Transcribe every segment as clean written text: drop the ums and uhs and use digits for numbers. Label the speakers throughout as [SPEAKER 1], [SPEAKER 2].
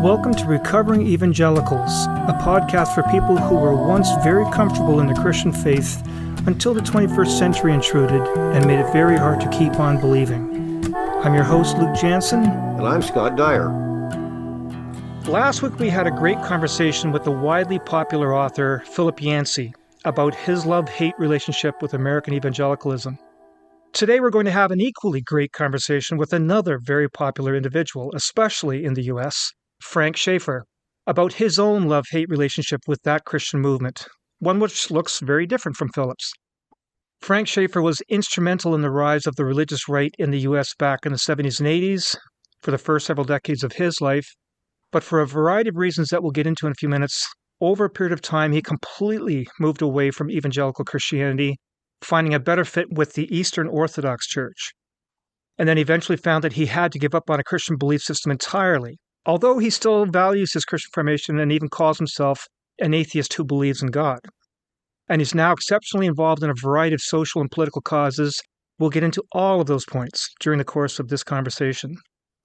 [SPEAKER 1] Welcome to Recovering Evangelicals, a podcast for people who were once very comfortable in the Christian faith until the 21st century intruded and made it very hard to keep on believing. I'm your host, Luke Jansen.
[SPEAKER 2] And I'm Scott Dyer.
[SPEAKER 1] Last week we had a great conversation with the widely popular author, Philip Yancey, about his love-hate relationship with American evangelicalism. Today we're going to have an equally great conversation with another very popular individual, especially in the U.S., Frank Schaeffer, about his own love-hate relationship with that Christian movement, one which looks very different from Philip's. Frank Schaeffer was instrumental in the rise of the religious right in the U.S. back in the 70s and 80s, for the first several decades of his life, but for a variety of reasons that we'll get into in a few minutes, over a period of time he completely moved away from evangelical Christianity, finding a better fit with the Eastern Orthodox Church, and then eventually found that he had to give up on a Christian belief system entirely, although he still values his Christian formation and even calls himself an atheist who believes in God. And he's now exceptionally involved in a variety of social and political causes. We'll get into all of those points during the course of this conversation.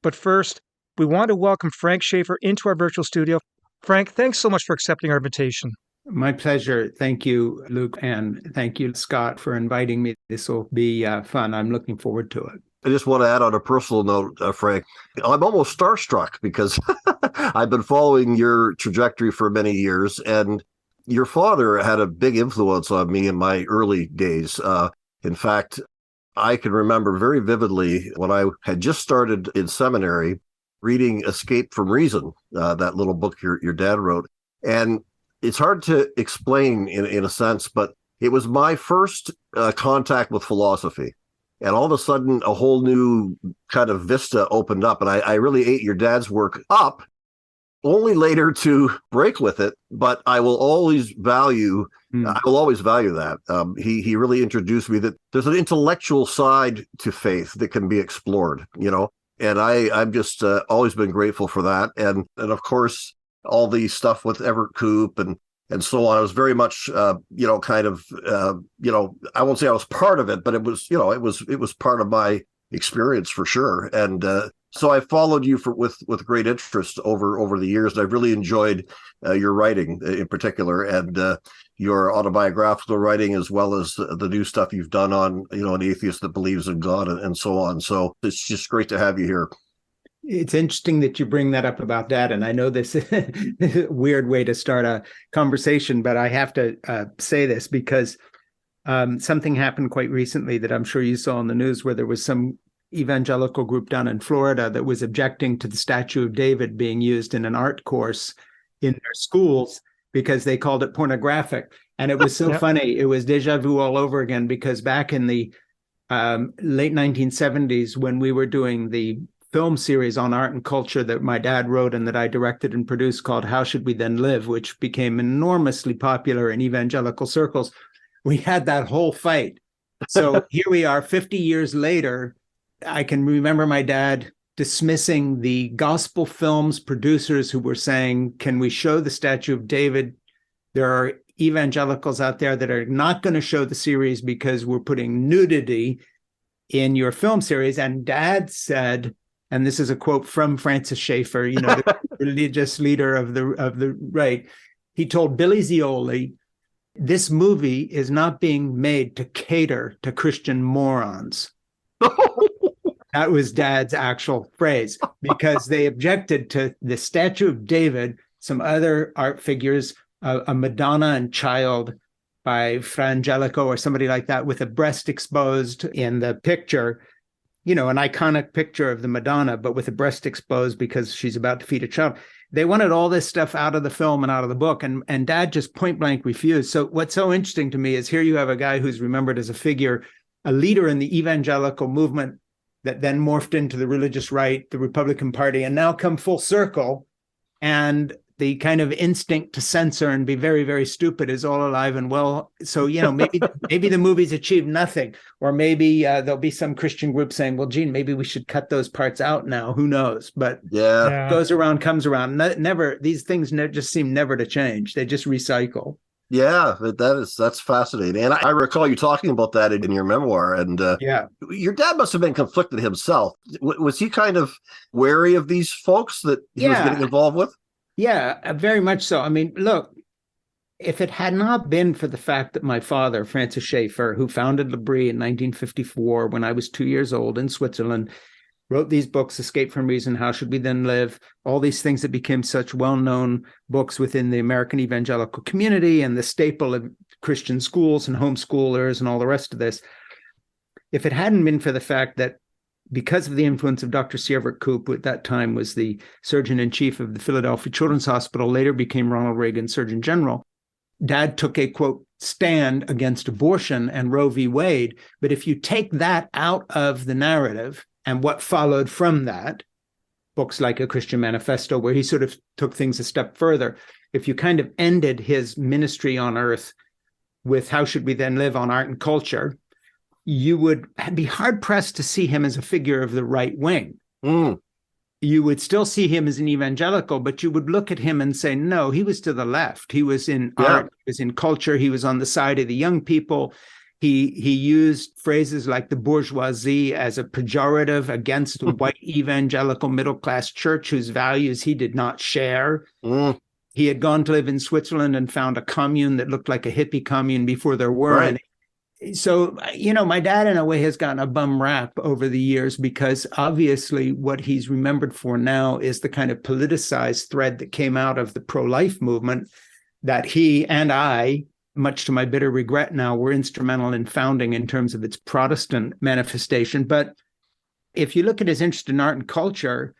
[SPEAKER 1] But first, we want to welcome Frank Schaeffer into our virtual studio. Frank, thanks so much for accepting our invitation.
[SPEAKER 3] My pleasure. Thank you, Luke, and thank you, Scott, for inviting me. This will be fun. I'm looking forward to it.
[SPEAKER 2] I just want to add on a personal note, Frank, I'm almost starstruck because I've been following your trajectory for many years, and your father had a big influence on me in my early days. In fact, I can remember very vividly when I had just started in seminary reading Escape from Reason, that little book your dad wrote. And it's hard to explain in a sense, but it was my first contact with philosophy. And all of a sudden, a whole new kind of vista opened up. And I really ate your dad's work up, only later to break with it. But I will always value that. He really introduced me that there's an intellectual side to faith that can be explored, And I've just always been grateful for that. And of course, all the stuff with Everett Koop and so on. I was very much, I won't say I was part of it, but it was part of my experience for sure. And so I followed you with great interest over the years. And I've really enjoyed your writing in particular, and your autobiographical writing, as well as the new stuff you've done on, an atheist that believes in God and so on. So it's just great to have you here.
[SPEAKER 3] It's interesting that you bring that up about Dad, and I know this is a weird way to start a conversation, but I have to say this because something happened quite recently that I'm sure you saw in the news, where there was some evangelical group down in Florida that was objecting to the statue of David being used in an art course in their schools because they called it pornographic. And it was so funny. It was deja vu all over again, because back in the late 1970s, when we were doing the film series on art and culture that my dad wrote and that I directed and produced, called How Should We Then Live, which became enormously popular in evangelical circles, we had that whole fight. So here we are 50 years later. I can remember my dad dismissing the gospel films producers who were saying, can we show the statue of David? There are evangelicals out there that are not going to show the series because we're putting nudity in your film series. And Dad said, and this is a quote from Francis Schaeffer, the religious leader of the right. He told Billy Zioli, this movie is not being made to cater to Christian morons. That was Dad's actual phrase, because they objected to the statue of David, some other art figures, a Madonna and Child by Evangelical or somebody like that, with a breast exposed in the picture. An iconic picture of the Madonna, but with the breast exposed because she's about to feed a child. They wanted all this stuff out of the film and out of the book, and Dad just point blank refused. So what's so interesting to me is here you have a guy who's remembered as a figure, a leader in the evangelical movement that then morphed into the religious right, the Republican Party, and now come full circle. And the kind of instinct to censor and be very, very stupid is all alive and well. So, maybe the movies achieved nothing, or maybe there'll be some Christian group saying, well, Gene, maybe we should cut those parts out now. Who knows? But goes around, comes around. Never, these things just seem never to change. They just recycle.
[SPEAKER 2] Yeah, that's fascinating. And I recall you talking about that in your memoir. And
[SPEAKER 3] Yeah.
[SPEAKER 2] your dad must have been conflicted himself. Was he kind of wary of these folks that he was getting
[SPEAKER 3] Yeah.
[SPEAKER 2] involved with?
[SPEAKER 3] Yeah, very much so. I mean, look, if it had not been for the fact that my father, Francis Schaeffer, who founded L'Abri in 1954 when I was 2 years old in Switzerland, wrote these books, Escape from Reason, How Should We Then Live, all these things that became such well-known books within the American evangelical community and the staple of Christian schools and homeschoolers and all the rest of this. If it hadn't been for the fact that because of the influence of Dr. Sievert Koop, who at that time was the Surgeon-in-Chief of the Philadelphia Children's Hospital, later became Ronald Reagan Surgeon General, Dad took a, quote, stand against abortion and Roe v. Wade. But if you take that out of the narrative and what followed from that, books like A Christian Manifesto, where he sort of took things a step further, if you kind of ended his ministry on earth with How Should We Then Live on Art and Culture, you would be hard-pressed to see him as a figure of the right wing.
[SPEAKER 2] Mm.
[SPEAKER 3] You would still see him as an evangelical, but you would look at him and say, no, he was to the left. He was in art, he was in culture, he was on the side of the young people. He used phrases like the bourgeoisie as a pejorative against the white evangelical middle-class church whose values he did not share.
[SPEAKER 2] Mm.
[SPEAKER 3] He had gone to live in Switzerland and found a commune that looked like a hippie commune before there were
[SPEAKER 2] Right.
[SPEAKER 3] any. So, my dad in a way has gotten a bum rap over the years because obviously what he's remembered for now is the kind of politicized thread that came out of the pro-life movement that he and I, much to my bitter regret now, were instrumental in founding in terms of its Protestant manifestation. But if you look at his interest in art and culture,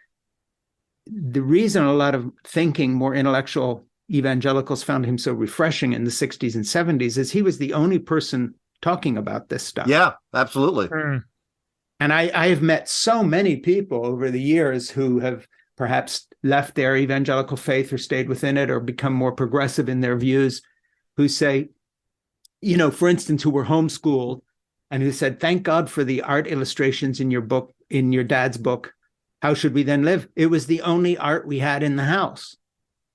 [SPEAKER 3] the reason a lot of thinking, more intellectual evangelicals found him so refreshing in the 60s and 70s is he was the only person talking about this stuff.
[SPEAKER 2] Yeah, absolutely.
[SPEAKER 1] Mm.
[SPEAKER 3] And I have met so many people over the years who have perhaps left their evangelical faith or stayed within it or become more progressive in their views, who say, for instance, who were homeschooled and who said, thank God for the art illustrations in your book, in your dad's book, How Should We Then Live? It was the only art we had in the house.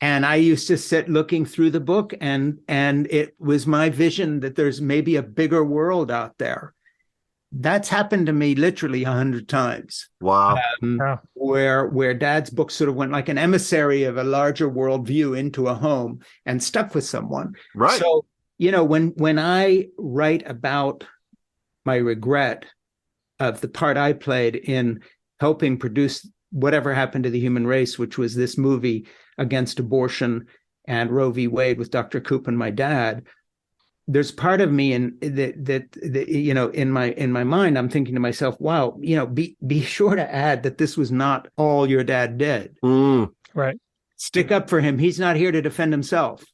[SPEAKER 3] And I used to sit looking through the book and it was my vision that there's maybe a bigger world out there. That's happened to me literally 100 times.
[SPEAKER 2] Wow.
[SPEAKER 3] Where dad's book sort of went like an emissary of a larger worldview into a home and stuck with someone.
[SPEAKER 2] Right.
[SPEAKER 3] So, when I write about my regret of the part I played in helping produce whatever happened to the human race, which was this movie against abortion and Roe v. Wade with Dr. Koop and my dad, there's part of me in my mind, I'm thinking to myself, wow, be sure to add that this was not all your dad did.
[SPEAKER 2] Mm.
[SPEAKER 1] Right.
[SPEAKER 3] Stick up for him. He's not here to defend himself.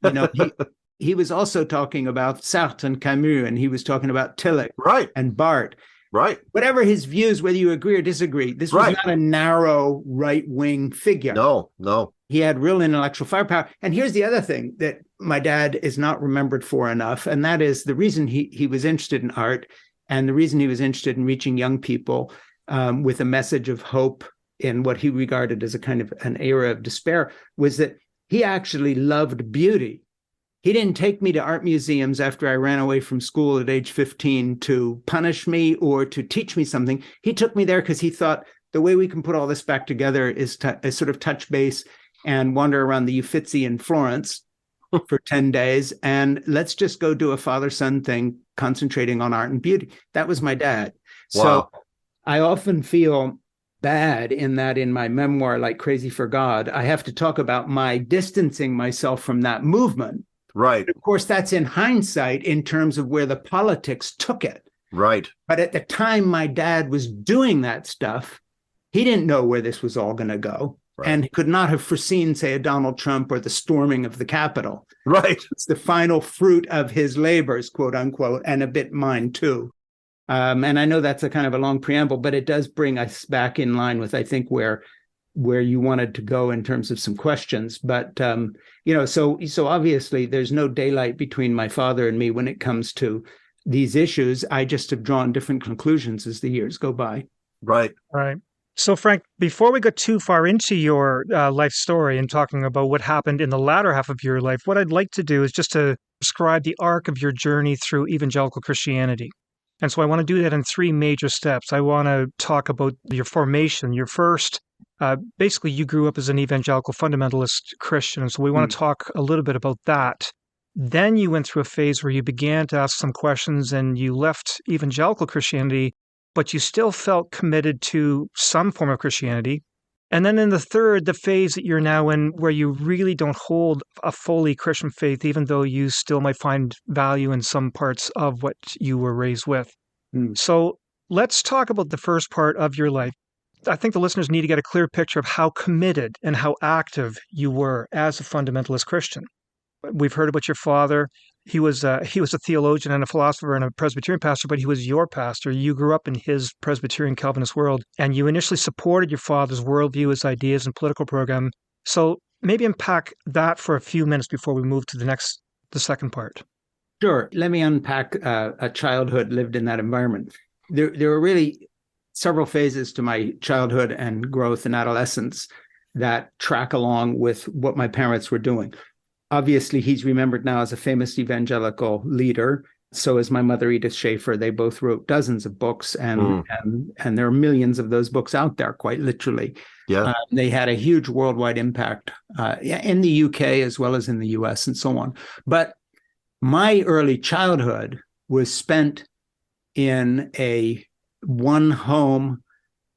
[SPEAKER 3] He was also talking about Sartre and Camus, and he was talking about Tillich
[SPEAKER 2] Right.
[SPEAKER 3] and Barthes.
[SPEAKER 2] Right.
[SPEAKER 3] Whatever his views, whether you agree or disagree, this was
[SPEAKER 2] Right.
[SPEAKER 3] not a narrow right-wing figure.
[SPEAKER 2] No.
[SPEAKER 3] He had real intellectual firepower. And here's the other thing that my dad is not remembered for enough, and that is the reason he was interested in art and the reason he was interested in reaching young people with a message of hope in what he regarded as a kind of an era of despair was that he actually loved beauty. He didn't take me to art museums after I ran away from school at age 15 to punish me or to teach me something. He took me there because he thought the way we can put all this back together is to sort of touch base and wander around the Uffizi in Florence for 10 days. And let's just go do a father-son thing, concentrating on art and beauty. That was my dad.
[SPEAKER 2] Wow.
[SPEAKER 3] So I often feel bad in that in my memoir, like Crazy for God, I have to talk about my distancing myself from that movement.
[SPEAKER 2] Right.
[SPEAKER 3] Of course, that's in hindsight in terms of where the politics took it.
[SPEAKER 2] Right.
[SPEAKER 3] But at the time my dad was doing that stuff, he didn't know where this was all going to go.
[SPEAKER 2] Right.
[SPEAKER 3] And could not have foreseen, say, a Donald Trump or the storming of the Capitol.
[SPEAKER 2] Right.
[SPEAKER 3] It's the final fruit of his labors, quote unquote, and a bit mine too. And I know that's a kind of a long preamble, but it does bring us back in line with, I think, where you wanted to go in terms of some questions. But, so obviously there's no daylight between my father and me when it comes to these issues. I just have drawn different conclusions as the years go by.
[SPEAKER 2] Right.
[SPEAKER 1] Right. So, Frank, before we go too far into your life story and talking about what happened in the latter half of your life, what I'd like to do is just to describe the arc of your journey through evangelical Christianity. And so I want to do that in three major steps. I want to talk about your formation. Your first, basically, you grew up as an evangelical fundamentalist Christian. So we want to talk a little bit about that. Then you went through a phase where you began to ask some questions and you left evangelical Christianity, but you still felt committed to some form of Christianity. And then in the third, the phase that you're now in, where you really don't hold a fully Christian faith, even though you still might find value in some parts of what you were raised with. So let's talk about the first part of your life. I think the listeners need to get a clear picture of how committed and how active you were as a fundamentalist Christian. We've heard about your father. He was a theologian and a philosopher and a Presbyterian pastor, but he was your pastor. You grew up in his Presbyterian Calvinist world, and you initially supported your father's worldview, his ideas, and political program. So maybe unpack that for a few minutes before we move to the second part.
[SPEAKER 3] Sure. Let me unpack a childhood lived in that environment. There were really several phases to my childhood and growth and adolescence that track along with what my parents were doing. Obviously, he's remembered now as a famous evangelical leader. So is my mother, Edith Schaeffer. They both wrote dozens of books, and there are millions of those books out there, quite literally.
[SPEAKER 2] Yeah,
[SPEAKER 3] they had a huge worldwide impact in the UK as well as in the US and so on. But my early childhood was spent in a one-home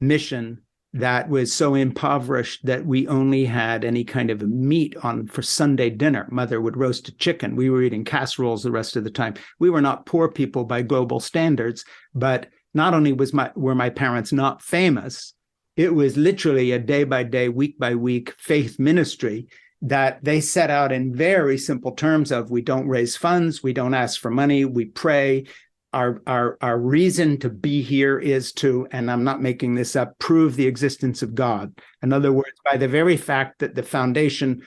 [SPEAKER 3] mission that was so impoverished that we only had any kind of meat on for Sunday dinner. Mother would roast a chicken. We were eating casseroles the rest of the time. We were not poor people by global standards, but not only were my parents not famous, it was literally a day-by-day, week-by-week faith ministry that they set out in very simple terms of: we don't raise funds, we don't ask for money, we pray. Our reason to be here is to, and I'm not making this up, prove the existence of God. In other words, by the very fact that the foundation,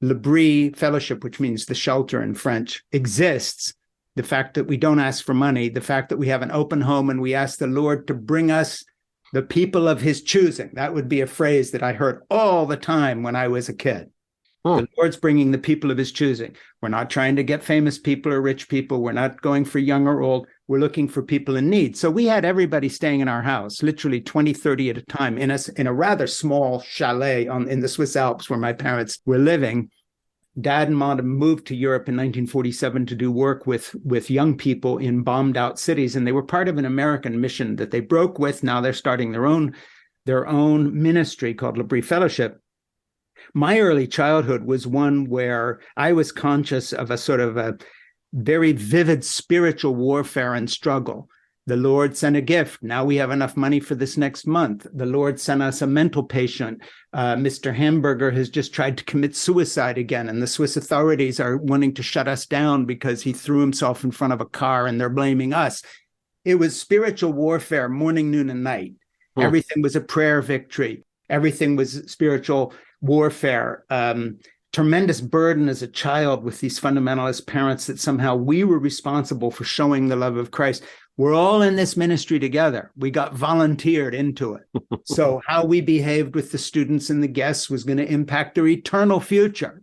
[SPEAKER 3] l'abri fellowship, which means the shelter in French, exists, the fact that we don't ask for money, the fact that we have an open home and we ask the Lord to bring us the people of his choosing. That would be a phrase that I heard all the time when I was a kid. The Lord's bringing the people of his choosing. We're not trying to get famous people or rich people. We're not going for young or old. We're looking for people in need. So we had everybody staying in our house, literally 20, 30 at a time, in a rather small chalet in the Swiss Alps where my parents were living. Dad and Mom had moved to Europe in 1947 to do work with young people in bombed out cities. And they were part of an American mission that they broke with. Now they're starting their own ministry called l'abri Fellowship. My early childhood was one where I was conscious of a sort of a very vivid spiritual warfare and struggle. The Lord sent a gift. Now we have enough money for this next month. The Lord sent us a mental patient. Mr. Hamburger has just tried to commit suicide again, and the Swiss authorities are wanting to shut us down because he threw himself in front of a car and they're blaming us. It was spiritual warfare, morning, noon, and night. Everything was a prayer victory. Everything was spiritual warfare. Tremendous burden as a child with these fundamentalist parents that somehow we were responsible for showing the love of Christ. We're all in this ministry together. We got volunteered into it. So how we behaved with the students and the guests was going to impact their eternal future.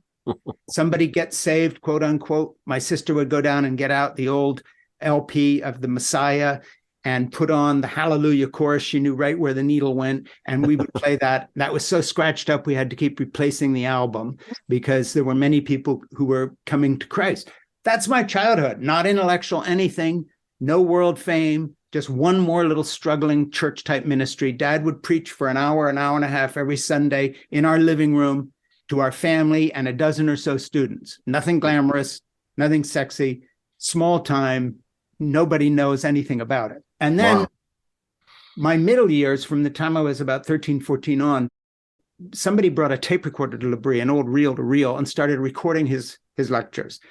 [SPEAKER 3] Somebody gets saved, quote unquote. My sister would go down and get out the old LP of the Messiah and put on the Hallelujah chorus. She knew right where the needle went, and we would play that. That was so scratched up, we had to keep replacing the album because there were many people who were coming to Christ. That's my childhood. Not intellectual anything, no world fame, just one more little struggling church-type ministry. Dad would preach for an hour and a half every Sunday in our living room to our family and a dozen or so students. Nothing glamorous, nothing sexy, small time. Nobody knows anything about it. And then my middle years, from the time I was about 13, 14 on, somebody brought a tape recorder to l'abri, an old reel-to-reel, and started recording his lectures.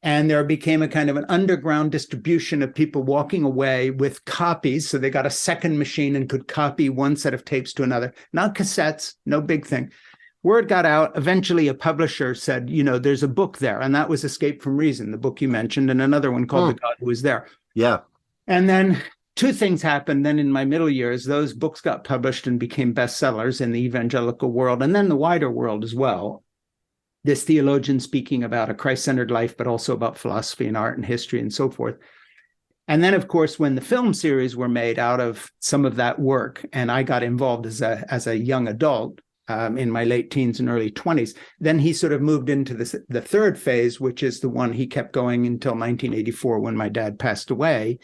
[SPEAKER 3] And there became a kind of an underground distribution of people walking away with copies. So they got a second machine and could copy one set of tapes to another. Not cassettes, no big thing. Word got out. Eventually, a publisher said, there's a book there. And that was Escape from Reason, the book you mentioned, and another one called The God Who Was There.
[SPEAKER 2] Yeah.
[SPEAKER 3] And then two things happened then in my middle years. Those books got published and became bestsellers in the evangelical world and then the wider world as well. This theologian speaking about a Christ-centered life, but also about philosophy and art and history and so forth. And then, of course, when the film series were made out of some of that work, and I got involved as a young adult in my late teens and early 20s, then he sort of moved into the third phase, which is the one he kept going until 1984 when my dad passed away.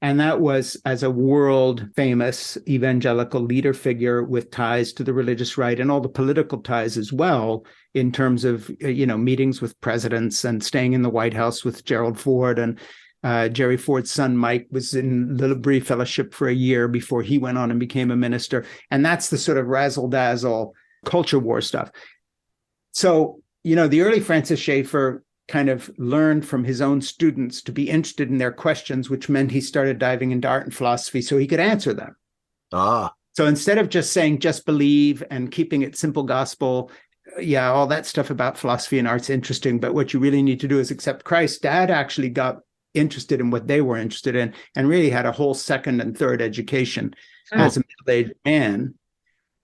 [SPEAKER 3] And that was as a world famous evangelical leader figure with ties to the religious right and all the political ties as well, in terms of, meetings with presidents and staying in the White House with Gerald Ford. And Jerry Ford's son, Mike, was in the Libre Fellowship for a year before he went on and became a minister. And that's the sort of razzle-dazzle culture war stuff. So, the early Francis Schaeffer kind of learned from his own students to be interested in their questions, which meant he started diving into art and philosophy so he could answer them. So instead of just saying, just believe and keeping it simple gospel, yeah, all that stuff about philosophy and art's interesting, but what you really need to do is accept Christ. Dad actually got interested in what they were interested in and really had a whole second and third education as a middle-aged man.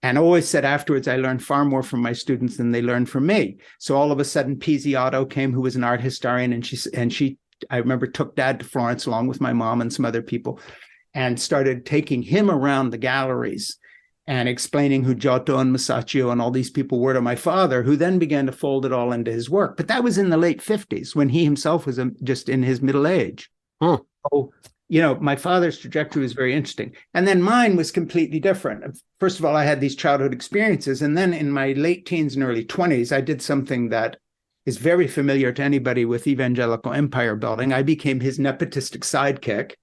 [SPEAKER 3] And always said afterwards, I learned far more from my students than they learned from me. So all of a sudden, P.Z. Otto came, who was an art historian, and she, I remember, took Dad to Florence along with my mom and some other people, and started taking him around the galleries and explaining who Giotto and Masaccio and all these people were to my father, who then began to fold it all into his work. But that was in the late 50s when he himself was just in his middle age. So, my father's trajectory was very interesting. And then mine was completely different. First of all, I had these childhood experiences. And then in my late teens and early 20s, I did something that is very familiar to anybody with evangelical empire building. I became his nepotistic sidekick,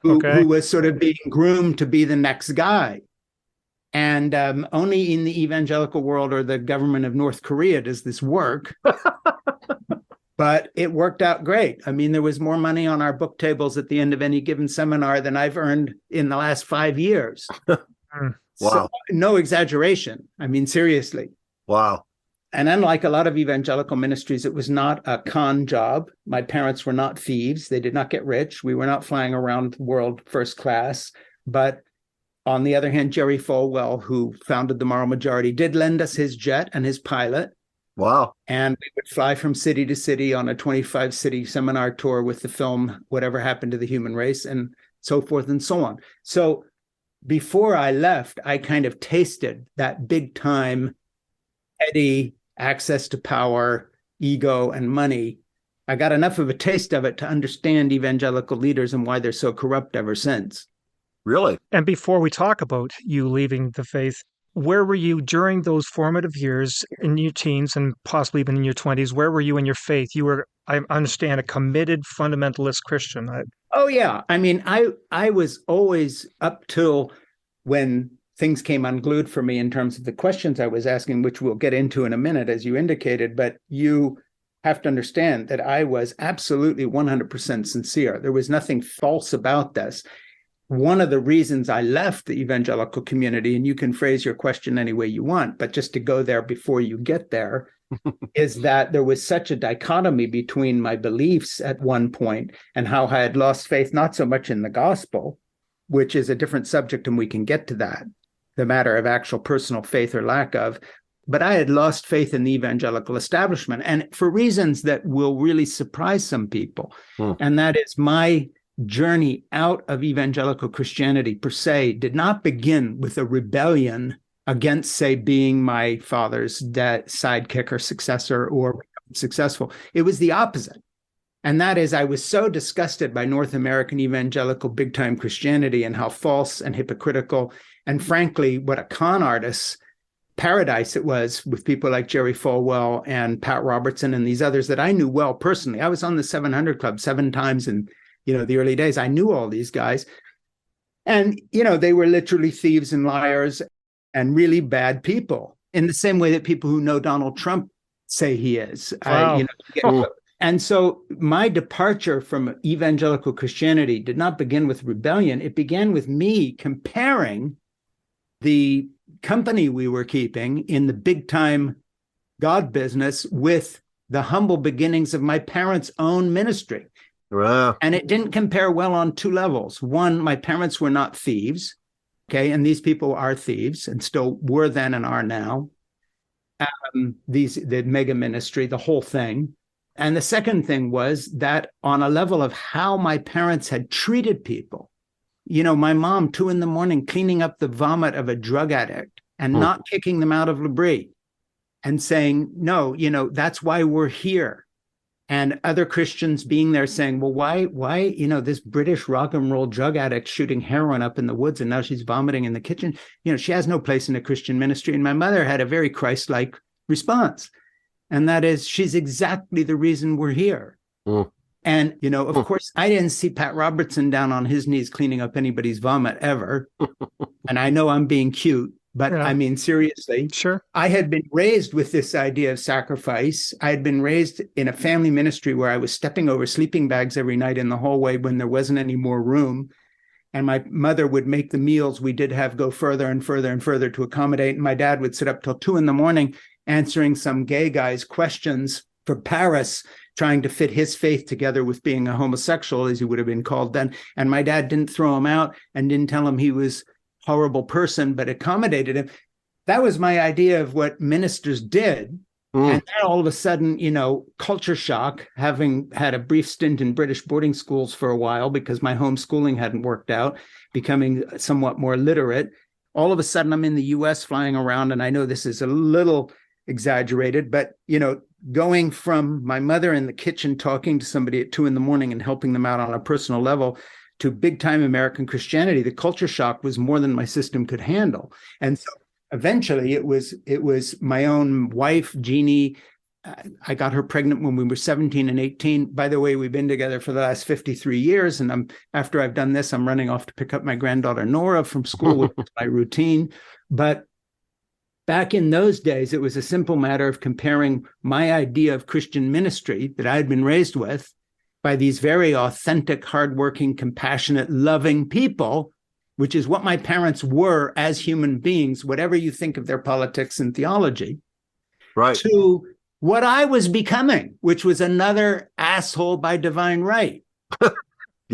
[SPEAKER 3] who was sort of being groomed to be the next guy. And only in the evangelical world or the government of North Korea does this work. But it worked out great. I mean, there was more money on our book tables at the end of any given seminar than I've earned in the last 5 years.
[SPEAKER 2] Wow.
[SPEAKER 3] So, no exaggeration. I mean, seriously.
[SPEAKER 2] Wow.
[SPEAKER 3] And unlike a lot of evangelical ministries, it was not a con job. My parents were not thieves. They did not get rich. We were not flying around the world first class. But on the other hand, Jerry Falwell, who founded the Moral Majority, did lend us his jet and his pilot.
[SPEAKER 2] Wow.
[SPEAKER 3] And we would fly from city to city on a 25-city seminar tour with the film, Whatever Happened to the Human Race, and so forth and so on. So before I left, I kind of tasted that big time, heady access to power, ego, and money. I got enough of a taste of it to understand evangelical leaders and why they're so corrupt ever since.
[SPEAKER 2] Really?
[SPEAKER 1] And before we talk about you leaving the faith, where were you during those formative years in your teens and possibly even in your 20s? Where were you in your faith? You were, I understand, a committed fundamentalist Christian.
[SPEAKER 3] Oh, yeah. I mean, I was always, up till when things came unglued for me in terms of the questions I was asking, which we'll get into in a minute, as you indicated. But you have to understand that I was absolutely 100% sincere. There was nothing false about this. One of the reasons I left the evangelical community, and you can phrase your question any way you want, but just to go there before you get there, is that there was such a dichotomy between my beliefs at one point and how I had lost faith, not so much in the gospel, which is a different subject, and we can get to that, the matter of actual personal faith or lack of, but I had lost faith in the evangelical establishment, and for reasons that will really surprise some people. And that is, my journey out of evangelical Christianity per se did not begin with a rebellion against, say, being my father's sidekick or successor or successful. It was the opposite. And that is, I was so disgusted by North American evangelical big-time Christianity and how false and hypocritical and, frankly, what a con artist's paradise it was with people like Jerry Falwell and Pat Robertson and these others that I knew well personally. I was on the 700 Club 7 times in the early days. I knew all these guys. And, they were literally thieves and liars and really bad people, in the same way that people who know Donald Trump say he is.
[SPEAKER 1] Wow.
[SPEAKER 3] And so my departure from evangelical Christianity did not begin with rebellion. It began with me comparing the company we were keeping in the big time God business with the humble beginnings of my parents' own ministry.
[SPEAKER 2] Wow.
[SPEAKER 3] And it didn't compare well on two levels. One, my parents were not thieves. Okay. And these people are thieves and still were then and are now. The mega ministry, the whole thing. And the second thing was that on a level of how my parents had treated people, my mom, 2 a.m, cleaning up the vomit of a drug addict and not kicking them out of Labrie and saying, no, that's why we're here. And other Christians being there saying, well, why, this British rock and roll drug addict shooting heroin up in the woods and now she's vomiting in the kitchen. She has no place in a Christian ministry. And my mother had a very Christ-like response. And that is, she's exactly the reason we're here. And, of course, I didn't see Pat Robertson down on his knees cleaning up anybody's vomit ever. And I know I'm being cute. But I mean, seriously,
[SPEAKER 1] sure.
[SPEAKER 3] I had been raised with this idea of sacrifice. I had been raised in a family ministry where I was stepping over sleeping bags every night in the hallway when there wasn't any more room. And my mother would make the meals we did have go further and further and further to accommodate. And my dad would sit up till 2 a.m. answering some gay guy's questions for Paris, trying to fit his faith together with being a homosexual, as he would have been called then. And my dad didn't throw him out and didn't tell him he was horrible person, but accommodated him. That was my idea of what ministers did. And then all of a sudden, culture shock, having had a brief stint in British boarding schools for a while because my homeschooling hadn't worked out, becoming somewhat more literate. All of a sudden, I'm in the US flying around, and I know this is a little exaggerated, but, going from my mother in the kitchen talking to somebody at 2 a.m. and helping them out on a personal level to big-time American Christianity, the culture shock was more than my system could handle. And so eventually it was my own wife, Jeannie. I got her pregnant when we were 17 and 18. By the way, we've been together for the last 53 years. And after I've done this, I'm running off to pick up my granddaughter, Nora, from school, which is my routine. But back in those days, it was a simple matter of comparing my idea of Christian ministry that I had been raised with by these very authentic, hardworking, compassionate, loving people, which is what my parents were as human beings, whatever you think of their politics and theology,
[SPEAKER 2] right,
[SPEAKER 3] to what I was becoming, which was another asshole by divine right.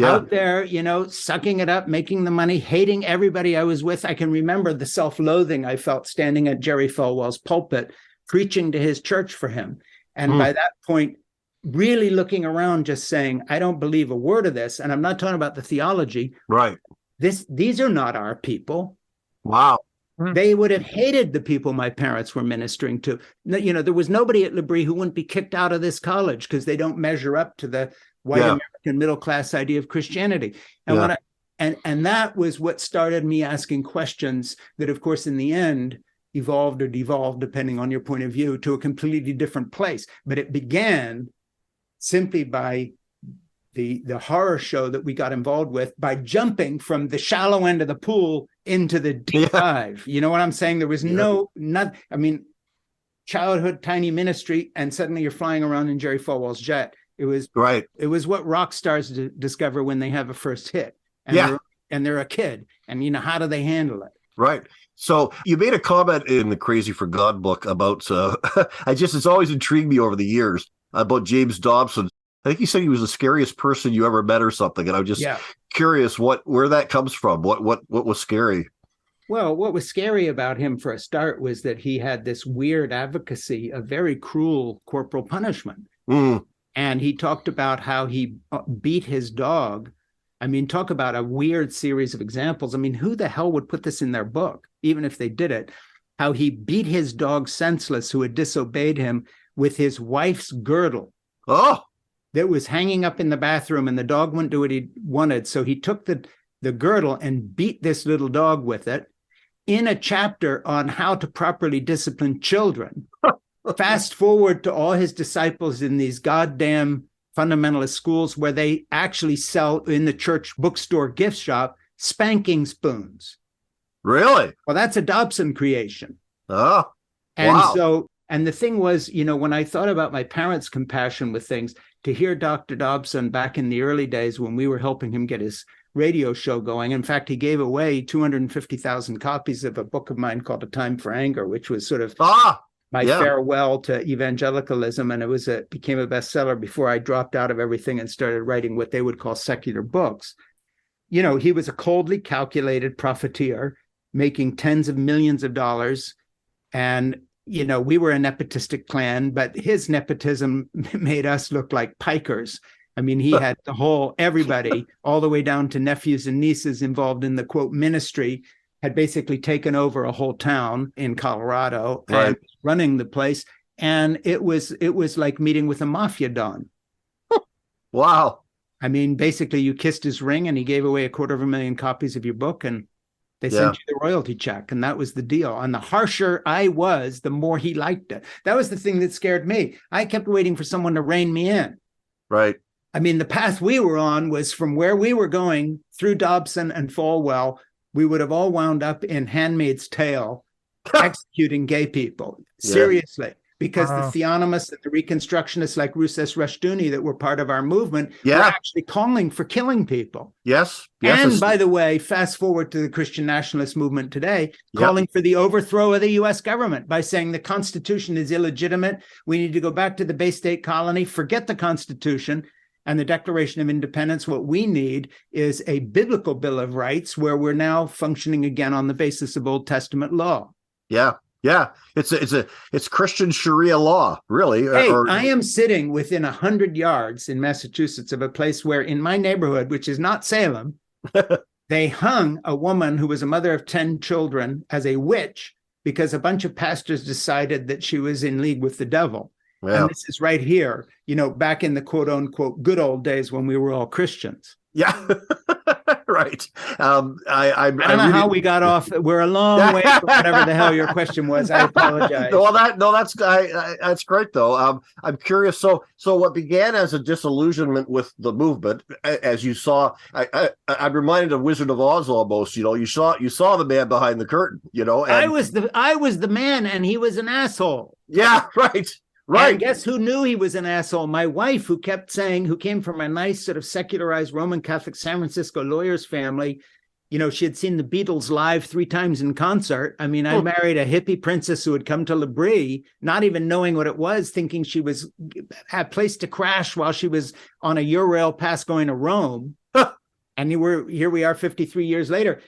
[SPEAKER 3] Out there, sucking it up, making the money, hating everybody I was with. I can remember the self-loathing I felt standing at Jerry Falwell's pulpit, preaching to his church for him. And by that point, really looking around, just saying, I don't believe a word of this. And I'm not talking about the theology.
[SPEAKER 2] Right.
[SPEAKER 3] These are not our people.
[SPEAKER 2] Wow.
[SPEAKER 3] They would have hated the people my parents were ministering to. There was nobody at Labrie who wouldn't be kicked out of this college because they don't measure up to the white American middle class idea of Christianity. And and that was what started me asking questions that, of course, in the end, evolved or devolved, depending on your point of view, to a completely different place. But it began simply by the horror show that we got involved with by jumping from the shallow end of the pool into the deep dive. You know what I'm saying? There was childhood, tiny ministry, and suddenly you're flying around in Jerry Falwell's jet. It was what rock stars discover when they have a first hit. And they're a kid. And, how do they handle it?
[SPEAKER 2] Right. So you made a comment in the Crazy for God book about, it's always intrigued me over the years about James Dobson. I think you said he was the scariest person you ever met or something. And I'm just curious where that comes from. What was scary?
[SPEAKER 3] Well, what was scary about him for a start was that he had this weird advocacy of very cruel corporal punishment. And he talked about how he beat his dog. I mean, talk about a weird series of examples. I mean, who the hell would put this in their book, even if they did it? How he beat his dog senseless, who had disobeyed him, with his wife's girdle.
[SPEAKER 2] Oh!
[SPEAKER 3] That was hanging up in the bathroom, and the dog wouldn't do what he wanted. So he took the girdle and beat this little dog with it in a chapter on how to properly discipline children. Fast forward to all his disciples in these goddamn fundamentalist schools where they actually sell in the church bookstore gift shop spanking spoons.
[SPEAKER 2] Really?
[SPEAKER 3] Well, that's a Dobson creation.
[SPEAKER 2] Oh,
[SPEAKER 3] and
[SPEAKER 2] wow.
[SPEAKER 3] So, and the thing was, when I thought about my parents' compassion with things, to hear Dr. Dobson back in the early days when we were helping him get his radio show going. In fact, he gave away 250,000 copies of a book of mine called A Time for Anger, which was sort of my farewell to evangelicalism, and it became a bestseller before I dropped out of everything and started writing what they would call secular books. You know, he was a coldly calculated profiteer, making tens of millions of dollars. And, you know, we were a nepotistic clan, but his nepotism made us look like pikers. I mean, he had everybody, all the way down to nephews and nieces involved in the, quote, ministry, had basically taken over a whole town in Colorado and running the place. And it was like meeting with a mafia don.
[SPEAKER 2] Wow.
[SPEAKER 3] I mean, basically you kissed his ring and he gave away 250,000 copies of your book and they sent you the royalty check. And that was the deal. And the harsher I was, the more he liked it. That was the thing that scared me. I kept waiting for someone to rein me in.
[SPEAKER 2] Right.
[SPEAKER 3] I mean, the path we were on was from where we were going through Dobson and Falwell. We would have all wound up in Handmaid's Tale executing gay people. Seriously. Because the theonomists and the reconstructionists like Rousseff Rushdoony that were part of our movement were actually calling for killing people.
[SPEAKER 2] Yes.
[SPEAKER 3] And by the way, fast forward to the Christian nationalist movement today, calling for the overthrow of the U.S. government by saying the Constitution is illegitimate. We need to go back to the Bay State colony, forget the Constitution and the Declaration of Independence. What we need is a biblical Bill of Rights where we're now functioning again on the basis of Old Testament law.
[SPEAKER 2] Yeah. Yeah, it's Christian Sharia law, really.
[SPEAKER 3] Hey, I am sitting within 100 yards in Massachusetts of a place where in my neighborhood, which is not Salem, they hung a woman who was a mother of 10 children as a witch because a bunch of pastors decided that she was in league with the devil. Yeah. And this is right here, you know, back in the quote unquote good old days when we were all Christians.
[SPEAKER 2] Yeah. Right.
[SPEAKER 3] I don't know how we got off. We're a long way from whatever the hell your question was. I apologize.
[SPEAKER 2] That's great though. I'm curious. So what began as a disillusionment with the movement, as you saw, I'm reminded of Wizard of Oz almost. You know, you saw the man behind the curtain. You know, and
[SPEAKER 3] I was the man, and he was an asshole.
[SPEAKER 2] Yeah. Right. Right.
[SPEAKER 3] And guess who knew he was an asshole? My wife, who came from a nice sort of secularized Roman Catholic San Francisco lawyer's family. You know, she had seen the Beatles live 3 times in concert. I mean, I married a hippie princess who had come to L'Abri, not even knowing what it was, thinking she was had a place to crash while she was on a Eurail pass going to Rome. And here we are 53 years later.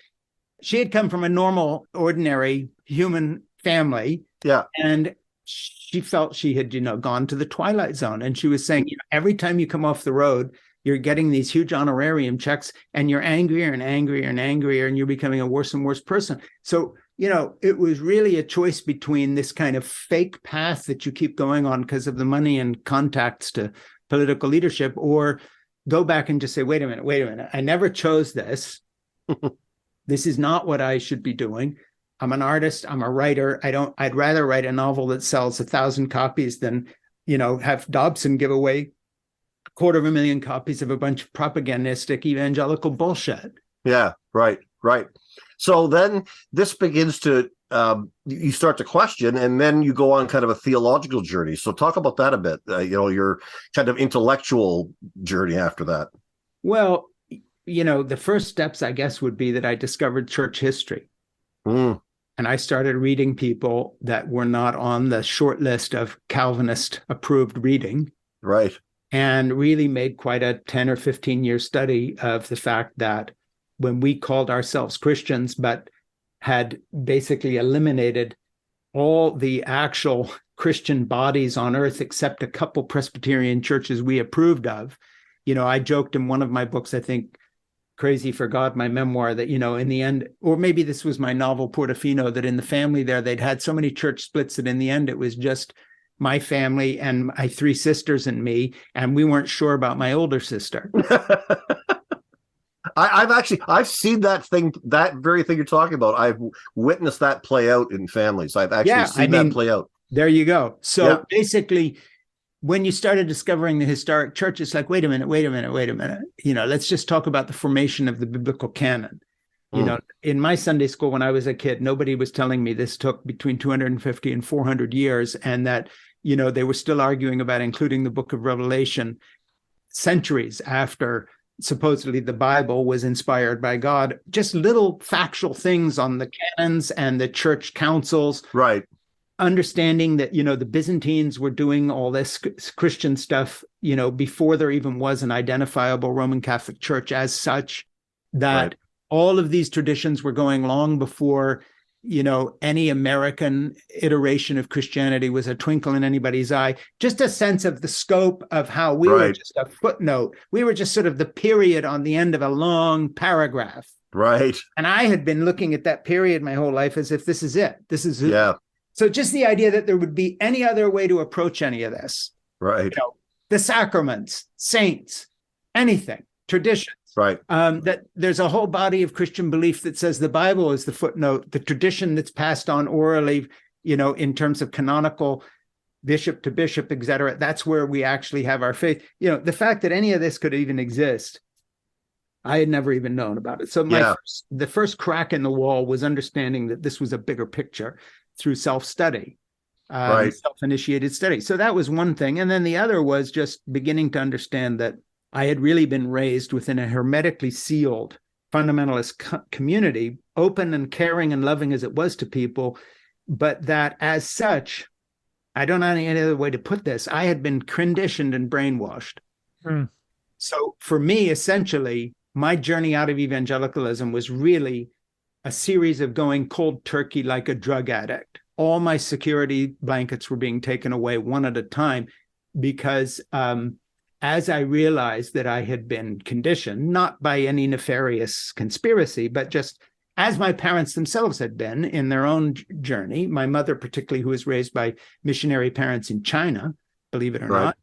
[SPEAKER 3] She had come from a normal, ordinary human family.
[SPEAKER 2] Yeah.
[SPEAKER 3] And she felt she had, you know, gone to the Twilight Zone. And she was saying, you know, every time you come off the road, you're getting these huge honorarium checks and you're angrier and angrier and angrier and you're becoming a worse and worse person. So, you know, it was really a choice between this kind of fake path that you keep going on because of the money and contacts to political leadership, or go back and just say, wait a minute. I never chose this. This is not what I should be doing. I'm an artist. I'm a writer. I'd rather write a novel that sells 1,000 copies than, you know, have Dobson give away 250,000 copies of a bunch of propagandistic evangelical bullshit.
[SPEAKER 2] Yeah, right. So then this begins to, you start to question, and then you go on kind of a theological journey. So talk about that a bit, you know, your kind of intellectual journey after that.
[SPEAKER 3] Well, you know, the first steps, I guess, would be that I discovered church history. And I started reading people that were not on the short list of Calvinist approved reading.
[SPEAKER 2] Right.
[SPEAKER 3] And really made quite a 10 or 15 year study of the fact that when we called ourselves Christians, but had basically eliminated all the actual Christian bodies on earth, except a couple Presbyterian churches we approved of. You know, I joked in one of my books, I think, Crazy for God, my memoir, that, you know, in the end, or maybe this was my novel Portofino, that in the family there, they'd had so many church splits that in the end, it was just my family and my 3 sisters and me, and we weren't sure about my older sister.
[SPEAKER 2] I've seen that very thing you're talking about. I've witnessed that play out in families. I've actually seen that play out.
[SPEAKER 3] There you go. So basically, when you started discovering the historic church, it's like, wait a minute. You know, let's just talk about the formation of the biblical canon. You know, in my Sunday school, when I was a kid, nobody was telling me this took between 250 and 400 years, and that, you know, they were still arguing about including the book of Revelation centuries after supposedly the Bible was inspired by God. Just little factual things on the canons and the church councils.
[SPEAKER 2] Right.
[SPEAKER 3] understanding that, the Byzantines were doing all this Christian stuff, before there even was an identifiable Roman Catholic Church as such, that all of these traditions were going long before, any American iteration of Christianity was a twinkle in anybody's eye. Just a sense of the scope of how we were just a footnote. We were just sort of the period on the end of a long paragraph.
[SPEAKER 2] Right.
[SPEAKER 3] And I had been looking at that period my whole life as if this is it. This is it.
[SPEAKER 2] Yeah.
[SPEAKER 3] So just the idea that there would be any other way to approach any of this.
[SPEAKER 2] Right.
[SPEAKER 3] The sacraments, saints, anything, traditions.
[SPEAKER 2] Right.
[SPEAKER 3] That there's a whole body of Christian belief that says the Bible is the footnote, the tradition that's passed on orally, in terms of canonical, bishop to bishop, et cetera. That's where we actually have our faith. The fact that any of this could even exist, I had never even known about it. So the first crack in the wall was understanding that this was a bigger picture through self-study, self-initiated study. So that was one thing. And then the other was just beginning to understand that I had really been raised within a hermetically sealed fundamentalist community, open and caring and loving as it was to people, but that as such, I don't know any other way to put this, I had been conditioned and brainwashed. So for me, essentially, my journey out of evangelicalism was really a series of going cold turkey like a drug addict. All my security blankets were being taken away one at a time because as I realized that I had been conditioned, not by any nefarious conspiracy, but just as my parents themselves had been in their own journey, my mother particularly, who was raised by missionary parents in China, believe it or not.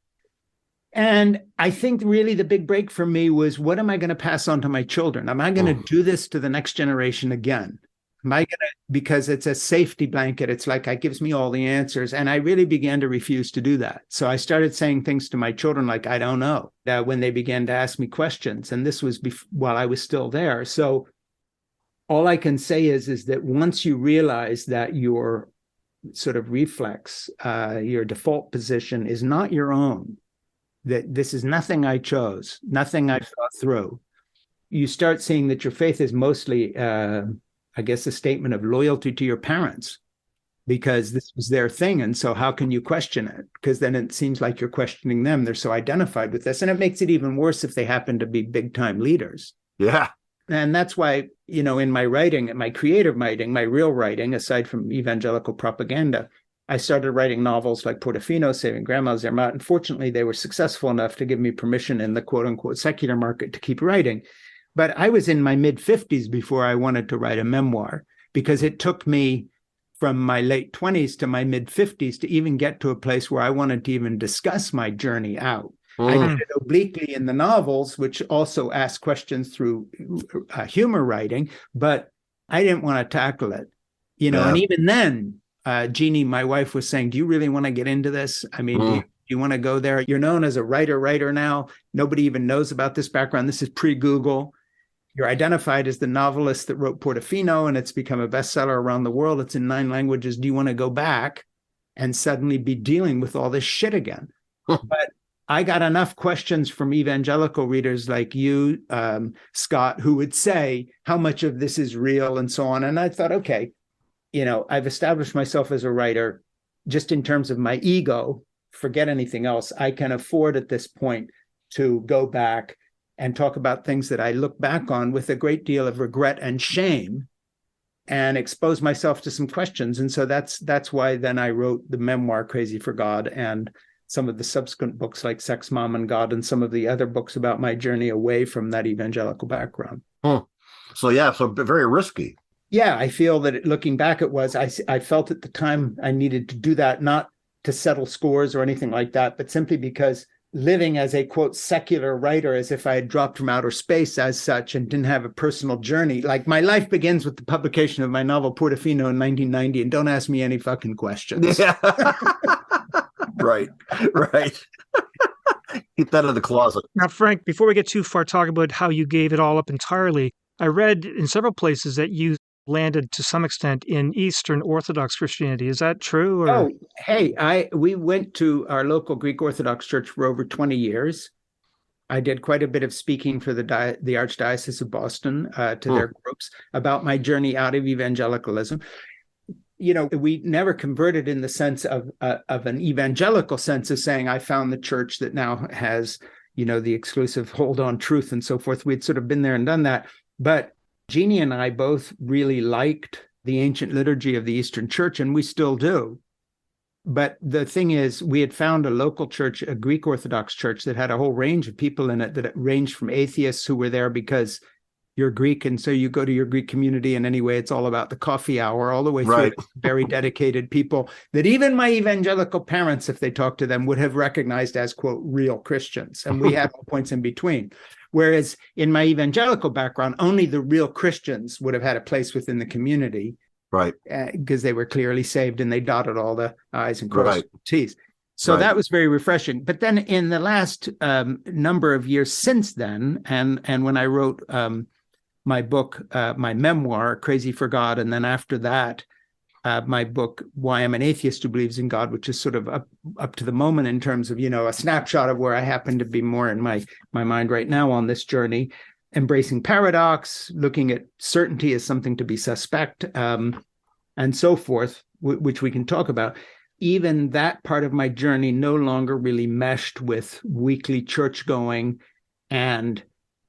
[SPEAKER 3] And I think really the big break for me was, what am I going to pass on to my children? Am I going to do this to the next generation again? Am I going to, because it's a safety blanket, it's like it gives me all the answers. And I really began to refuse to do that. So I started saying things to my children like, I don't know, when they began to ask me questions. And this was while I was still there. So all I can say is that once you realize that your sort of reflex, your default position is not your own, that this is nothing I chose, nothing I thought through, you start seeing that your faith is mostly, I guess, a statement of loyalty to your parents, because this was their thing. And so how can you question it? Because then it seems like you're questioning them. They're so identified with this. And it makes it even worse if they happen to be big time leaders.
[SPEAKER 2] Yeah.
[SPEAKER 3] And that's why, in my writing, my creative writing, my real writing, aside from evangelical propaganda, I started writing novels like Portofino, Saving Grandma Zermatt. And fortunately, they were successful enough to give me permission in the quote unquote secular market to keep writing. But I was in my mid-50s before I wanted to write a memoir, because it took me from my late 20s to my mid-50s to even get to a place where I wanted to even discuss my journey out. I did it obliquely in the novels, which also ask questions through humor writing, but I didn't want to tackle it. And even then, Jeannie, my wife, was saying, do you really want to get into this? I mean, do you want to go there? You're known as a writer now. Nobody even knows about this background. This is pre-Google. You're identified as the novelist that wrote Portofino, and it's become a bestseller around the world. It's in 9 languages. Do you want to go back and suddenly be dealing with all this shit again? But I got enough questions from evangelical readers like you, Scott, who would say how much of this is real and so on. And I thought, okay, I've established myself as a writer just in terms of my ego. Forget anything else. I can afford at this point to go back and talk about things that I look back on with a great deal of regret and shame, and expose myself to some questions. And so that's why then I wrote the memoir Crazy for God, and some of the subsequent books like Sex, Mom, and God, and some of the other books about my journey away from that evangelical background.
[SPEAKER 2] So very risky.
[SPEAKER 3] Yeah, I feel that looking back, it was, I felt at the time I needed to do that, not to settle scores or anything like that, but simply because living as a, quote, secular writer, as if I had dropped from outer space as such and didn't have a personal journey. Like, my life begins with the publication of my novel Portofino in 1990, and don't ask me any fucking questions.
[SPEAKER 2] Yeah. Right. Keep that in the closet.
[SPEAKER 1] Now, Frank, before we get too far talking about how you gave it all up entirely, I read in several places that you landed to some extent in Eastern Orthodox Christianity. Is that true? Or?
[SPEAKER 3] Oh, hey, we went to our local Greek Orthodox church for over 20 years. I did quite a bit of speaking for the Archdiocese of Boston to their groups about my journey out of evangelicalism. we never converted in the sense of an evangelical sense of saying, I found the church that now has, the exclusive hold on truth and so forth. We'd sort of been there and done that. But Jeannie and I both really liked the ancient liturgy of the Eastern Church, and we still do. But the thing is, we had found a local church, a Greek Orthodox church that had a whole range of people in it that ranged from atheists who were there because you're Greek, and so you go to your Greek community, and anyway, it's all about the coffee hour, all the way through very dedicated people that even my evangelical parents, if they talked to them, would have recognized as, quote, real Christians. And we had all points in between. Whereas in my evangelical background, only the real Christians would have had a place within the community. Right. Because they were clearly saved and they dotted all the I's and crossed the T's. So that was very refreshing. But then in the last number of years since then, and when I wrote my book, my memoir, Crazy for God, and then after that, my book, Why I'm an Atheist Who Believes in God, which is sort of up to the moment in terms of, a snapshot of where I happen to be more in my mind right now on this journey, embracing paradox, looking at certainty as something to be suspect, and so forth, which we can talk about. Even that part of my journey no longer really meshed with weekly church going and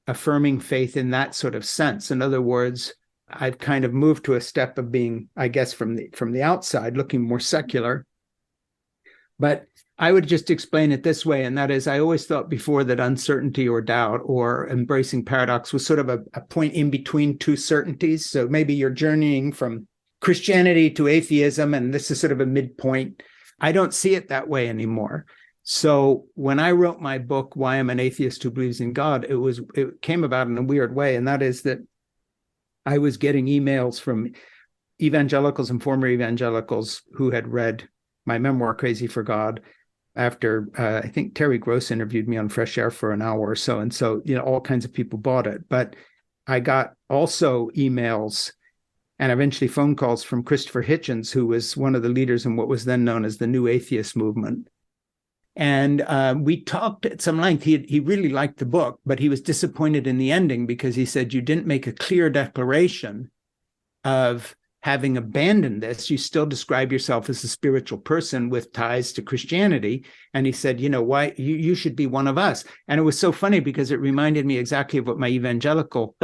[SPEAKER 3] affirming faith in that sort of sense. In other words, I've kind of moved to a step of being, I guess, from the outside, looking more secular. But I would just explain it this way, and that is, I always thought before that uncertainty or doubt or embracing paradox was sort of a point in between two certainties. So maybe you're journeying from Christianity to atheism, and this is sort of a midpoint. I don't see it that way anymore. So when I wrote my book, Why I'm an Atheist Who Believes in God, it came about in a weird way, and that is that I was getting emails from evangelicals and former evangelicals who had read my memoir, Crazy for God, after I think Terry Gross interviewed me on Fresh Air for an hour or so. And so, all kinds of people bought it. But I got also emails and eventually phone calls from Christopher Hitchens, who was one of the leaders in what was then known as the New Atheist movement. And we talked at some length. He really liked the book, but he was disappointed in the ending because he said, you didn't make a clear declaration of having abandoned this. You still describe yourself as a spiritual person with ties to Christianity. And he said, why you should be one of us. And it was so funny because it reminded me exactly of what my evangelical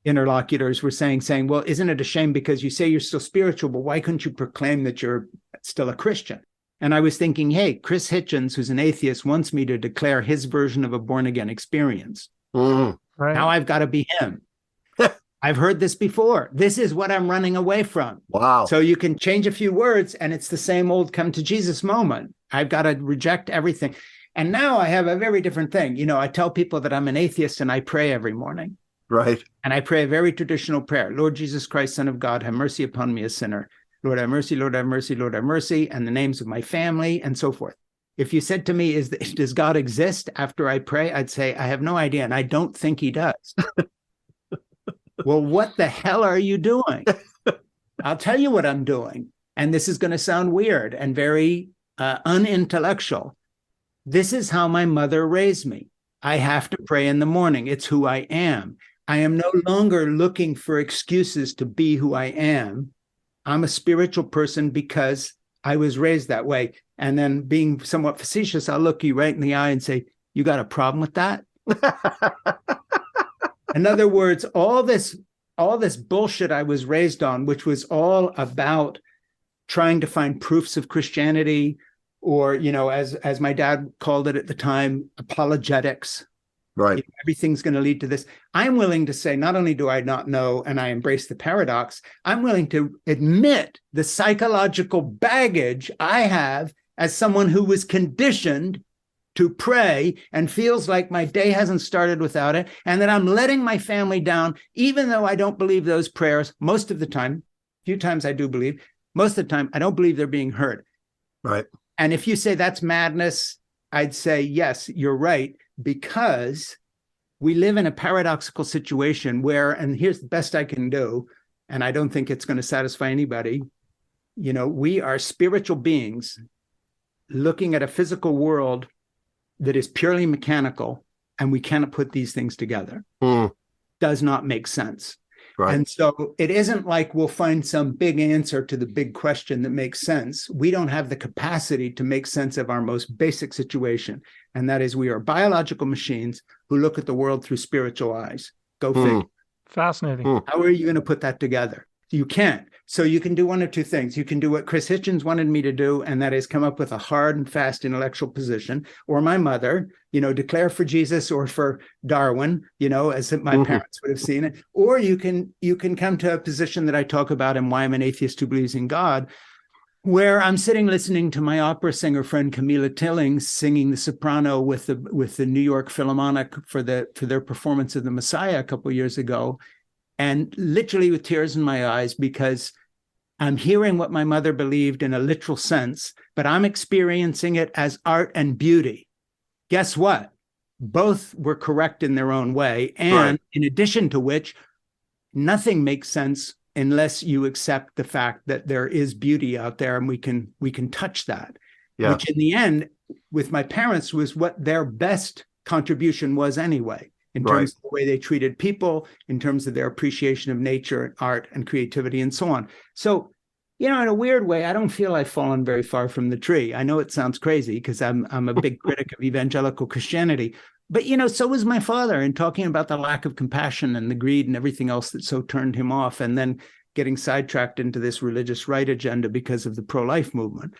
[SPEAKER 3] interlocutors were saying, well, isn't it a shame because you say you're still spiritual, but why couldn't you proclaim that you're still a Christian? And I was thinking, hey, Chris Hitchens, who's an atheist, wants me to declare his version of a born-again experience. Right. Now I've got to be him. I've heard this before. This is what I'm running away from. Wow. So you can change a few words, and it's the same old come to Jesus moment. I've got to reject everything. And now I have a very different thing. I tell people that I'm an atheist, and I pray every morning. Right. And I pray a very traditional prayer. Lord Jesus Christ, Son of God, have mercy upon me, a sinner. Lord have mercy, Lord have mercy, Lord have mercy, and the names of my family, and so forth. If you said to me, does God exist after I pray? I'd say, I have no idea, and I don't think he does. Well, what the hell are you doing? I'll tell you what I'm doing. And this is going to sound weird and very unintellectual. This is how my mother raised me. I have to pray in the morning. It's who I am. I am no longer looking for excuses to be who I am. I'm a spiritual person because I was raised that way. And then being somewhat facetious, I'll look you right in the eye and say, you got a problem with that? In other words, all this bullshit I was raised on, which was all about trying to find proofs of Christianity, or, as my dad called it at the time, apologetics. Right. Everything's going to lead to this. I'm willing to say, not only do I not know, and I embrace the paradox, I'm willing to admit the psychological baggage I have as someone who was conditioned to pray and feels like my day hasn't started without it, and that I'm letting my family down, even though I don't believe those prayers most of the time. A few times I do believe. Most of the time, I don't believe they're being heard. Right. And if you say that's madness, I'd say, yes, you're right, because we live in a paradoxical situation where, and here's the best I can do, and I don't think it's going to satisfy anybody, we are spiritual beings looking at a physical world that is purely mechanical, and we cannot put these things together. Does not make sense.
[SPEAKER 2] Right.
[SPEAKER 3] And so it isn't like we'll find some big answer to the big question that makes sense. We don't have the capacity to make sense of our most basic situation. And that is, we are biological machines who look at the world through spiritual eyes. Go figure.
[SPEAKER 1] Fascinating.
[SPEAKER 3] How are you going to put that together? You can't. So you can do one or two things. You can do what Chris Hitchens wanted me to do, and that is come up with a hard and fast intellectual position, or my mother, declare for Jesus or for Darwin, as my parents would have seen it. Or you can come to a position that I talk about in Why I'm an Atheist Who Believes in God, where I'm sitting listening to my opera singer friend Camila Tilling singing the soprano with the New York Philharmonic for their performance of the Messiah a couple of years ago, and literally with tears in my eyes, because I'm hearing what my mother believed in a literal sense, but I'm experiencing it as art and beauty. Guess what? Both were correct in their own way. And in addition to which, nothing makes sense unless you accept the fact that there is beauty out there and we can touch that. Yeah. Which in the end, with my parents, was what their best contribution was anyway, in terms of the way they treated people, in terms of their appreciation of nature, art, and creativity, and so on. So, in a weird way, I don't feel I've fallen very far from the tree. I know it sounds crazy because I'm a big critic of evangelical Christianity, but, so was my father, in talking about the lack of compassion and the greed and everything else that so turned him off, and then getting sidetracked into this religious right agenda because of the pro-life movement.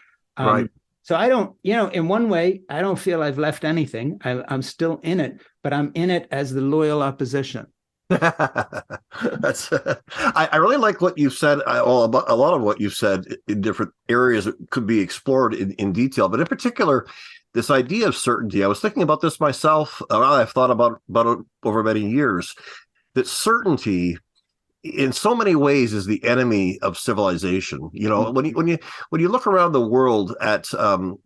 [SPEAKER 3] So I don't, in one way, I don't feel I've left anything. I'm still in it, but I'm in it as the loyal opposition.
[SPEAKER 2] That's I really like what you said. About a lot of what you said in different areas that could be explored in detail, but in particular, this idea of certainty. I was thinking about this myself. I've thought about it over many years. That certainty, in so many ways, is the enemy of civilization. When you look around the world at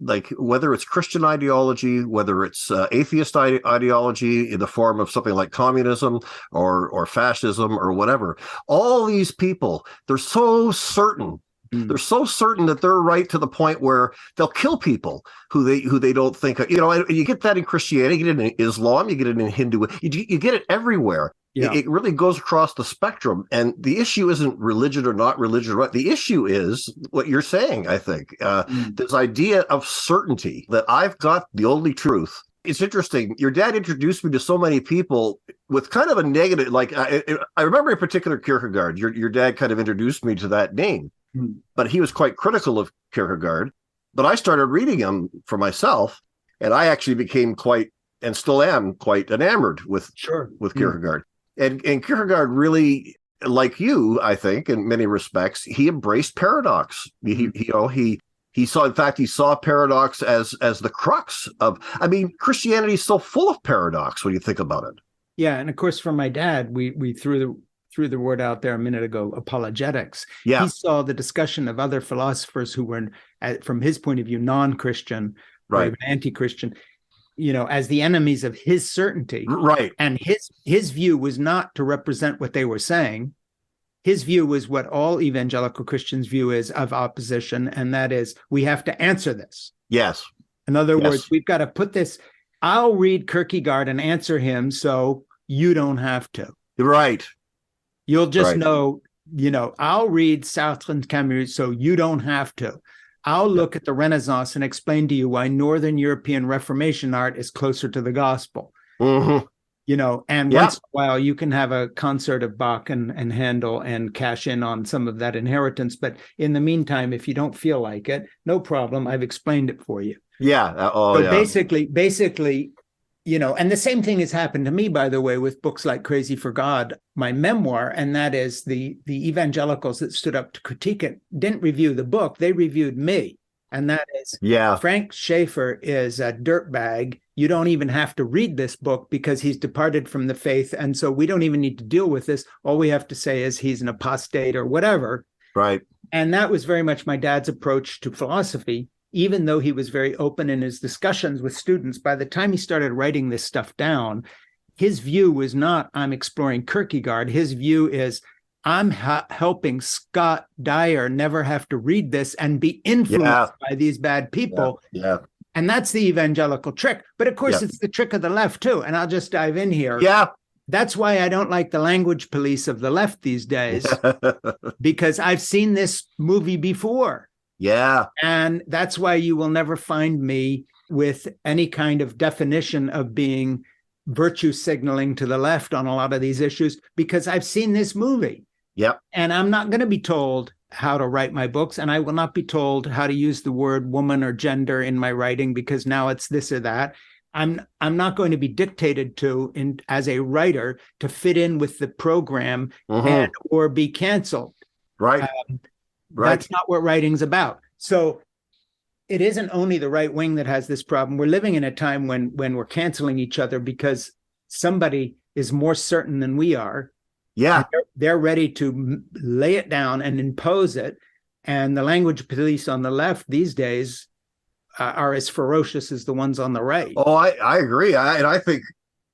[SPEAKER 2] like whether it's Christian ideology, whether it's atheist ideology in the form of something like communism or fascism or whatever, all these people, they're so certain. They're so certain that they're right to the point where they'll kill people who they don't think. You get that in Christianity, you get it in Islam, you get it in Hindu, you get it everywhere. Yeah. It really goes across the spectrum. And the issue isn't religion or not religion. Right? The issue is what you're saying, I think. This idea of certainty, that I've got the only truth. It's interesting. Your dad introduced me to so many people with kind of a negative, like I remember in particular Kierkegaard. Your dad kind of introduced me to that name, but he was quite critical of Kierkegaard. But I started reading him for myself, and I actually became quite, and still am, quite enamored with Kierkegaard. And Kierkegaard really, like you, I think, in many respects, he embraced paradox. He saw paradox as the crux of. I mean, Christianity is so full of paradox when you think about it.
[SPEAKER 3] Yeah, and of course, for my dad, we threw the word out there a minute ago, apologetics.
[SPEAKER 2] Yeah.
[SPEAKER 3] He saw the discussion of other philosophers who were, from his point of view, non-Christian, or even anti-Christian, as the enemies of his certainty.
[SPEAKER 2] Right.
[SPEAKER 3] And his view was not to represent what they were saying. His view was what all evangelical Christians' view is of opposition, and that is, we have to answer this.
[SPEAKER 2] Yes.
[SPEAKER 3] In other words, we've got to put this, I'll read Kierkegaard and answer him so you don't have to.
[SPEAKER 2] Right.
[SPEAKER 3] You'll just know, I'll read Sartre and Camus so you don't have to. I'll look at the Renaissance and explain to you why Northern European Reformation art is closer to the gospel. And once in a while you can have a concert of Bach and Handel and cash in on some of that inheritance. But in the meantime, if you don't feel like it, no problem. I've explained it for you.
[SPEAKER 2] Yeah.
[SPEAKER 3] Basically, and the same thing has happened to me, by the way, with books like Crazy for God, my memoir, and that is the evangelicals that stood up to critique it didn't review the book, they reviewed me. And that is, Frank Schaeffer is a dirtbag. You don't even have to read this book because he's departed from the faith. And so we don't even need to deal with this. All we have to say is he's an apostate or whatever.
[SPEAKER 2] Right.
[SPEAKER 3] And that was very much my dad's approach to philosophy. Even though he was very open in his discussions with students, by the time he started writing this stuff down, his view was not, I'm exploring Kierkegaard. His view is, I'm helping Scott Dyer never have to read this and be influenced by these bad people.
[SPEAKER 2] Yeah.
[SPEAKER 3] And that's the evangelical trick. But of course, it's the trick of the left, too. And I'll just dive in here.
[SPEAKER 2] Yeah.
[SPEAKER 3] That's why I don't like the language police of the left these days, because I've seen this movie before.
[SPEAKER 2] Yeah.
[SPEAKER 3] And that's why you will never find me with any kind of definition of being virtue signaling to the left on a lot of these issues, because I've seen this movie.
[SPEAKER 2] Yep.
[SPEAKER 3] And I'm not going to be told how to write my books, and I will not be told how to use the word woman or gender in my writing, because now it's this or that. I'm not going to be dictated to as a writer to fit in with the program and or be canceled.
[SPEAKER 2] Right. Right.
[SPEAKER 3] That's not what writing's about. So it isn't only the right wing that has this problem. We're living in a time when we're canceling each other because somebody is more certain than we are.
[SPEAKER 2] Yeah.
[SPEAKER 3] They're ready to lay it down and impose it. And the language police on the left these days are as ferocious as the ones on the right.
[SPEAKER 2] Oh, I agree. And I think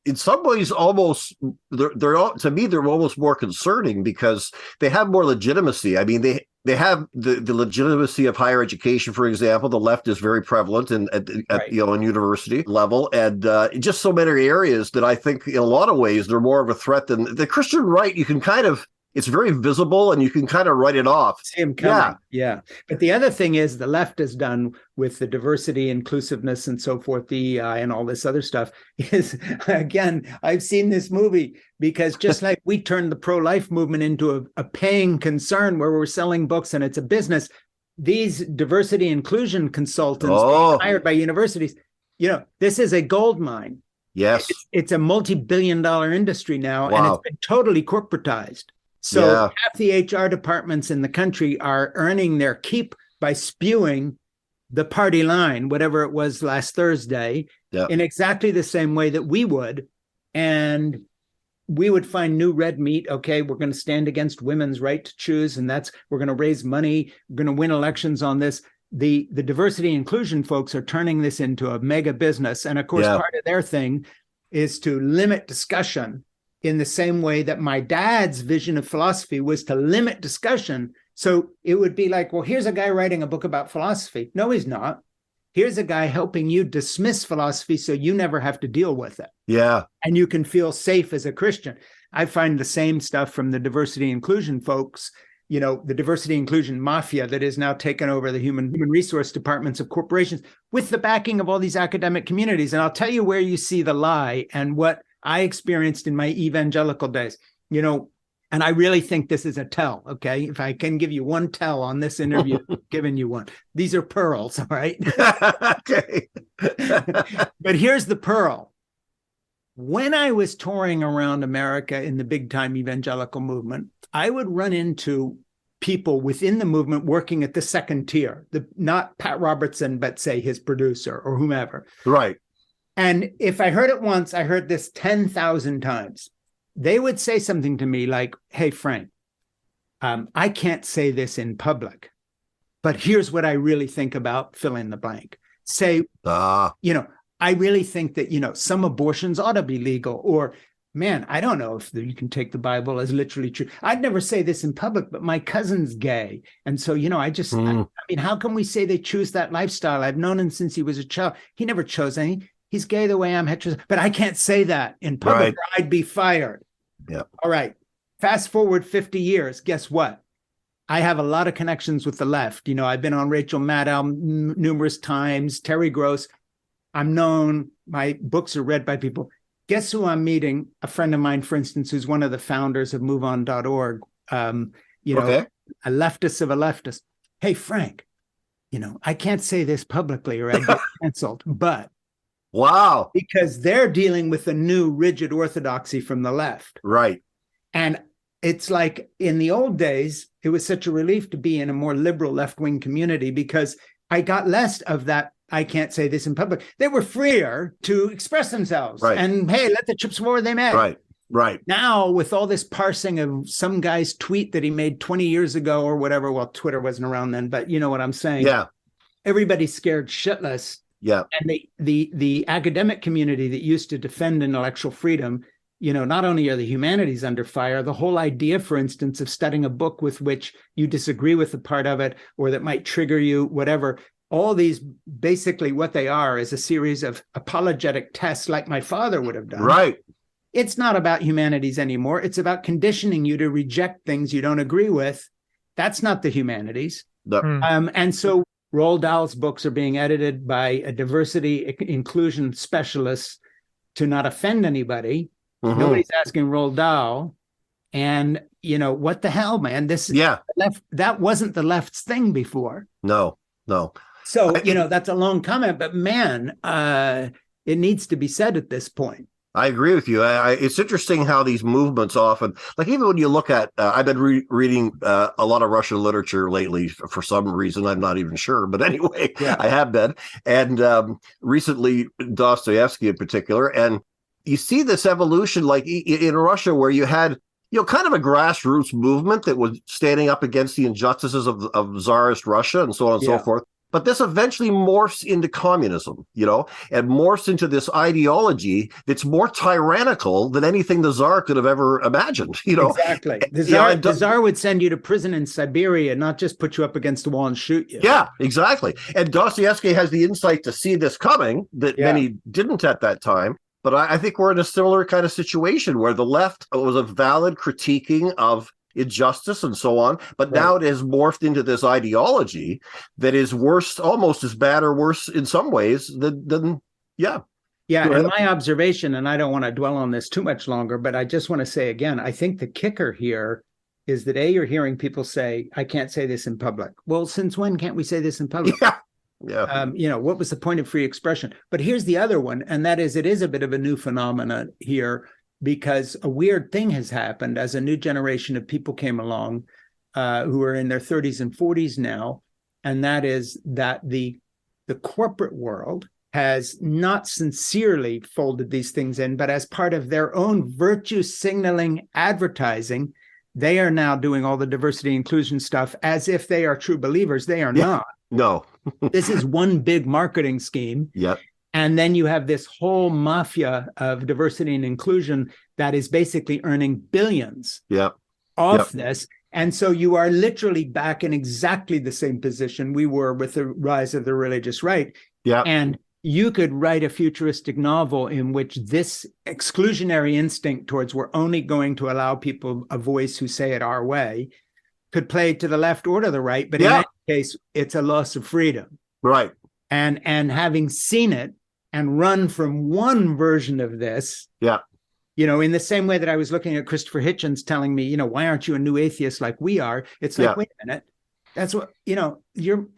[SPEAKER 2] in some ways, almost they're to me, they're almost more concerning because they have more legitimacy. I mean, they have the legitimacy of higher education, for example. The left is very prevalent at in university level, and just so many areas that I think in a lot of ways they're more of a threat than the Christian right. You can kind of, it's very visible and you can kind of write it off.
[SPEAKER 3] See him coming. Yeah. But the other thing is the left has done with the diversity, inclusiveness, and so forth, DEI and all this other stuff is, again, I've seen this movie because just like we turned the pro-life movement into a paying concern where we're selling books and it's a business, these diversity inclusion consultants hired by universities, this is a gold mine.
[SPEAKER 2] Yes.
[SPEAKER 3] It's a multi-billion-dollar industry now, and it's been totally corporatized. So half the HR departments in the country are earning their keep by spewing the party line, whatever it was last Thursday, in exactly the same way that we would. And we would find new red meat. Okay, we're going to stand against women's right to choose, and we're going to raise money. We're going to win elections on this. The diversity inclusion folks are turning this into a mega business. And of course, part of their thing is to limit discussion in the same way that my dad's vision of philosophy was to limit discussion. So it would be like, well, here's a guy writing a book about philosophy. No, he's not. Here's a guy helping you dismiss philosophy so you never have to deal with it.
[SPEAKER 2] Yeah. And
[SPEAKER 3] you can feel safe as a Christian. I find the same stuff from the diversity inclusion folks, the diversity inclusion mafia that is now taken over the human resource departments of corporations with the backing of all these academic communities. And I'll tell you where you see the lie and what I experienced in my evangelical days, and I really think this is a tell. Okay. If I can give you one tell on this interview, I'm giving you one. These are pearls. All right.
[SPEAKER 2] Okay.
[SPEAKER 3] But here's the pearl. When I was touring around America in the big time evangelical movement, I would run into people within the movement working at the second tier, not Pat Robertson, but say his producer or whomever.
[SPEAKER 2] Right.
[SPEAKER 3] And if I heard it once, I heard this 10,000 times. They would say something to me like, hey, Frank, I can't say this in public, but here's what I really think about fill in the blank. Say, I really think that, some abortions ought to be legal, or, man, I don't know if you can take the Bible as literally true. I'd never say this in public, but my cousin's gay. And so, I mean, how can we say they choose that lifestyle? I've known him since he was a child. He never chose any. He's gay the way I'm heterosexual, but I can't say that in public or I'd be fired.
[SPEAKER 2] Yeah.
[SPEAKER 3] All right. Fast forward 50 years. Guess what? I have a lot of connections with the left. I've been on Rachel Maddow numerous times, Terry Gross. I'm known. My books are read by people. Guess who I'm meeting? A friend of mine, for instance, who's one of the founders of MoveOn.org. A leftist of a leftist. Hey, Frank, I can't say this publicly or I'd get canceled, but
[SPEAKER 2] wow.
[SPEAKER 3] Because they're dealing with a new rigid orthodoxy from the left.
[SPEAKER 2] Right.
[SPEAKER 3] And it's like in the old days, it was such a relief to be in a more liberal left-wing community because I got less of that. I can't say this in public. They were freer to express themselves. Right. And hey, let the chips fall where they may.
[SPEAKER 2] Right.
[SPEAKER 3] Now, with all this parsing of some guy's tweet that he made 20 years ago or whatever, well, Twitter wasn't around then, but you know what I'm saying?
[SPEAKER 2] Yeah.
[SPEAKER 3] Everybody's scared shitless.
[SPEAKER 2] Yeah.
[SPEAKER 3] And the academic community that used to defend intellectual freedom, not only are the humanities under fire, the whole idea, for instance, of studying a book with which you disagree with a part of it or that might trigger you, whatever, all these basically what they are is a series of apologetic tests like my father would have done.
[SPEAKER 2] Right.
[SPEAKER 3] it's not about humanities anymore. It's about conditioning you to reject things you don't agree with. That's not the humanities.
[SPEAKER 2] No.
[SPEAKER 3] And so Roald Dahl's books are being edited by a diversity inclusion specialist to not offend anybody.
[SPEAKER 2] Mm-hmm.
[SPEAKER 3] Nobody's asking Roald Dahl. And, what the hell, man? That wasn't the left's thing before.
[SPEAKER 2] No.
[SPEAKER 3] So, that's a long comment, but man, it needs to be said at this point.
[SPEAKER 2] I agree with you. It's interesting how these movements often, like even when you look at, I've been reading a lot of Russian literature lately for some reason. I'm not even sure. But anyway, yeah. I have been. And recently, Dostoevsky in particular. And you see this evolution like in Russia where you had, kind of a grassroots movement that was standing up against the injustices of Tsarist Russia and so on and so forth. But this eventually morphs into communism, and morphs into this ideology that's more tyrannical than anything the Tsar could have ever imagined,
[SPEAKER 3] Exactly. The Tsar would send you to prison in Siberia, not just put you up against the wall and shoot you.
[SPEAKER 2] Yeah, exactly. And Dostoevsky has the insight to see this coming that many didn't at that time. But I think we're in a similar kind of situation where the left was a valid critiquing of injustice and so on, but now it has morphed into this ideology that is worse, almost as bad or worse in some ways than. And
[SPEAKER 3] my observation, and I don't want to dwell on this too much longer, but I just want to say again, I think the kicker here is that you're hearing people say, I can't say this in public. Well, since when can't we say this in public? What was the point of free expression? But here's the other one, and that is, it is a bit of a new phenomenon here, because a weird thing has happened as a new generation of people came along who are in their 30s and 40s now, and that is that the corporate world has not sincerely folded these things in, but as part of their own virtue signaling advertising, they are now doing all the diversity inclusion stuff as if they are true believers. They are not.
[SPEAKER 2] No.
[SPEAKER 3] This is one big marketing scheme.
[SPEAKER 2] Yep.
[SPEAKER 3] And then you have this whole mafia of diversity and inclusion that is basically earning billions off this. And so you are literally back in exactly the same position we were with the rise of the religious right.
[SPEAKER 2] Yeah.
[SPEAKER 3] And you could write a futuristic novel in which this exclusionary instinct towards we're only going to allow people a voice who say it our way could play to the left or to the right. But in that case, it's a loss of freedom.
[SPEAKER 2] Right.
[SPEAKER 3] And having seen it and run from one version of this, in the same way that I was looking at Christopher Hitchens telling me, why aren't you a new atheist like we are? It's like, wait a minute. That's what,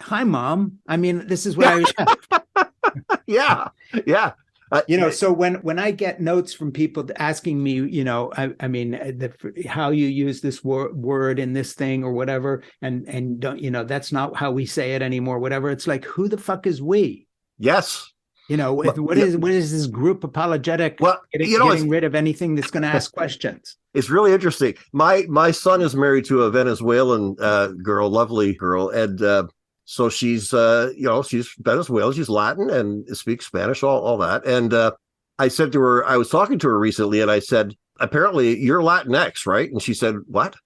[SPEAKER 3] hi, Mom. I mean, this is what I was. So when I get notes from people asking me, how you use this word in this thing or whatever, and don't, that's not how we say it anymore, whatever. It's like, who the fuck is we?
[SPEAKER 2] Yes.
[SPEAKER 3] What is this group apologetic? Getting rid of anything that's going to ask questions.
[SPEAKER 2] It's really interesting. My son is married to a Venezuelan girl, lovely girl, and so she's she's Venezuelan, she's Latin and speaks Spanish, all that. And I said to her, I was talking to her recently, and I said, apparently you're Latinx, right? And she said, what?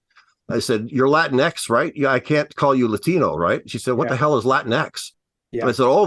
[SPEAKER 2] I said, you're Latinx, right? Yeah, I can't call you Latino, right? She said, what the hell is Latinx? Yeah. And I said, oh,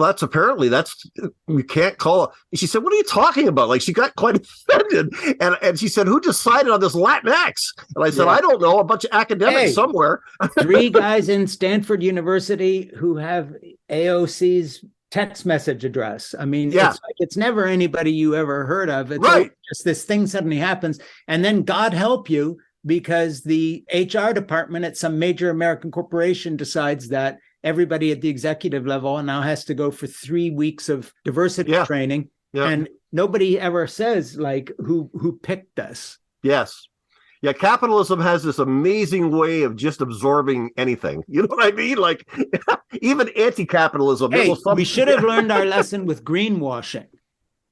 [SPEAKER 2] you can't call it. And she said, what are you talking about? Like, she got quite offended. And she said, who decided on this Latinx? And I said, I don't know, a bunch of academics somewhere.
[SPEAKER 3] 3 guys in Stanford University who have AOC's text message address. I mean, it's never anybody you ever heard of. It's just this thing suddenly happens. And then God help you, because the HR department at some major American corporation decides that everybody at the executive level now has to go for 3 weeks of diversity training. Yeah. And nobody ever says, like, who picked us.
[SPEAKER 2] Yes. Yeah, capitalism has this amazing way of just absorbing anything. You know what I mean? Like, even anti-capitalism.
[SPEAKER 3] Hey, we should have learned our lesson with greenwashing.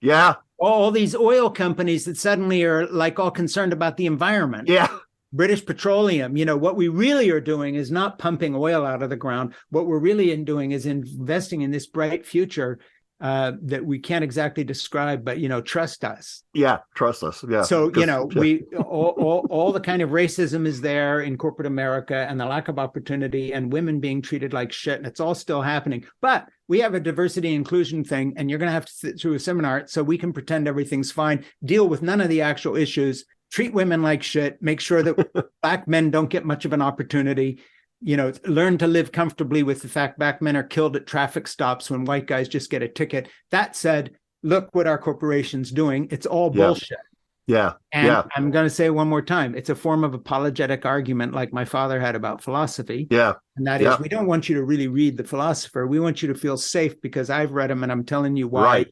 [SPEAKER 2] Yeah.
[SPEAKER 3] All these oil companies that suddenly are like all concerned about the environment.
[SPEAKER 2] Yeah.
[SPEAKER 3] British Petroleum, what we really are doing is not pumping oil out of the ground. What we're really doing is investing in this bright future that we can't exactly describe, but, trust us.
[SPEAKER 2] Yeah, trust us. Yeah.
[SPEAKER 3] So, we all the kind of racism is there in corporate America, and the lack of opportunity, and women being treated like shit, and it's all still happening. But we have a diversity inclusion thing, and you're going to have to sit through a seminar so we can pretend everything's fine, deal with none of the actual issues, treat women like shit, make sure that Black men don't get much of an opportunity, learn to live comfortably with the fact Black men are killed at traffic stops when white guys just get a ticket. That said, look what our corporation's doing. It's all bullshit.
[SPEAKER 2] Yeah.
[SPEAKER 3] And I'm going to say one more time, it's a form of apologetic argument like my father had about philosophy.
[SPEAKER 2] Yeah.
[SPEAKER 3] And that is, we don't want you to really read the philosopher. We want you to feel safe because I've read them and I'm telling you why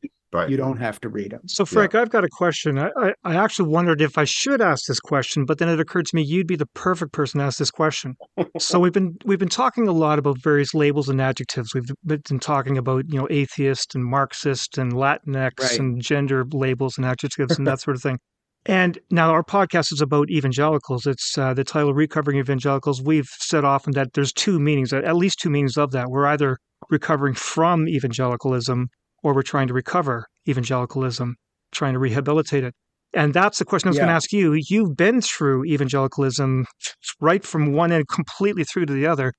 [SPEAKER 3] you don't have to read them.
[SPEAKER 1] So, Frank, I've got a question. I actually wondered if I should ask this question, but then it occurred to me you'd be the perfect person to ask this question. So we've been talking a lot about various labels and adjectives. We've been talking about, atheist and Marxist and Latinx and gender labels and adjectives and that sort of thing. And now our podcast is about evangelicals. It's the title, Recovering Evangelicals. We've said often that there's two meanings, at least two meanings of that. We're either recovering from evangelicalism or we're trying to recover evangelicalism, trying to rehabilitate it. And that's the question I was going to ask you. You've been through evangelicalism right from one end completely through to the other.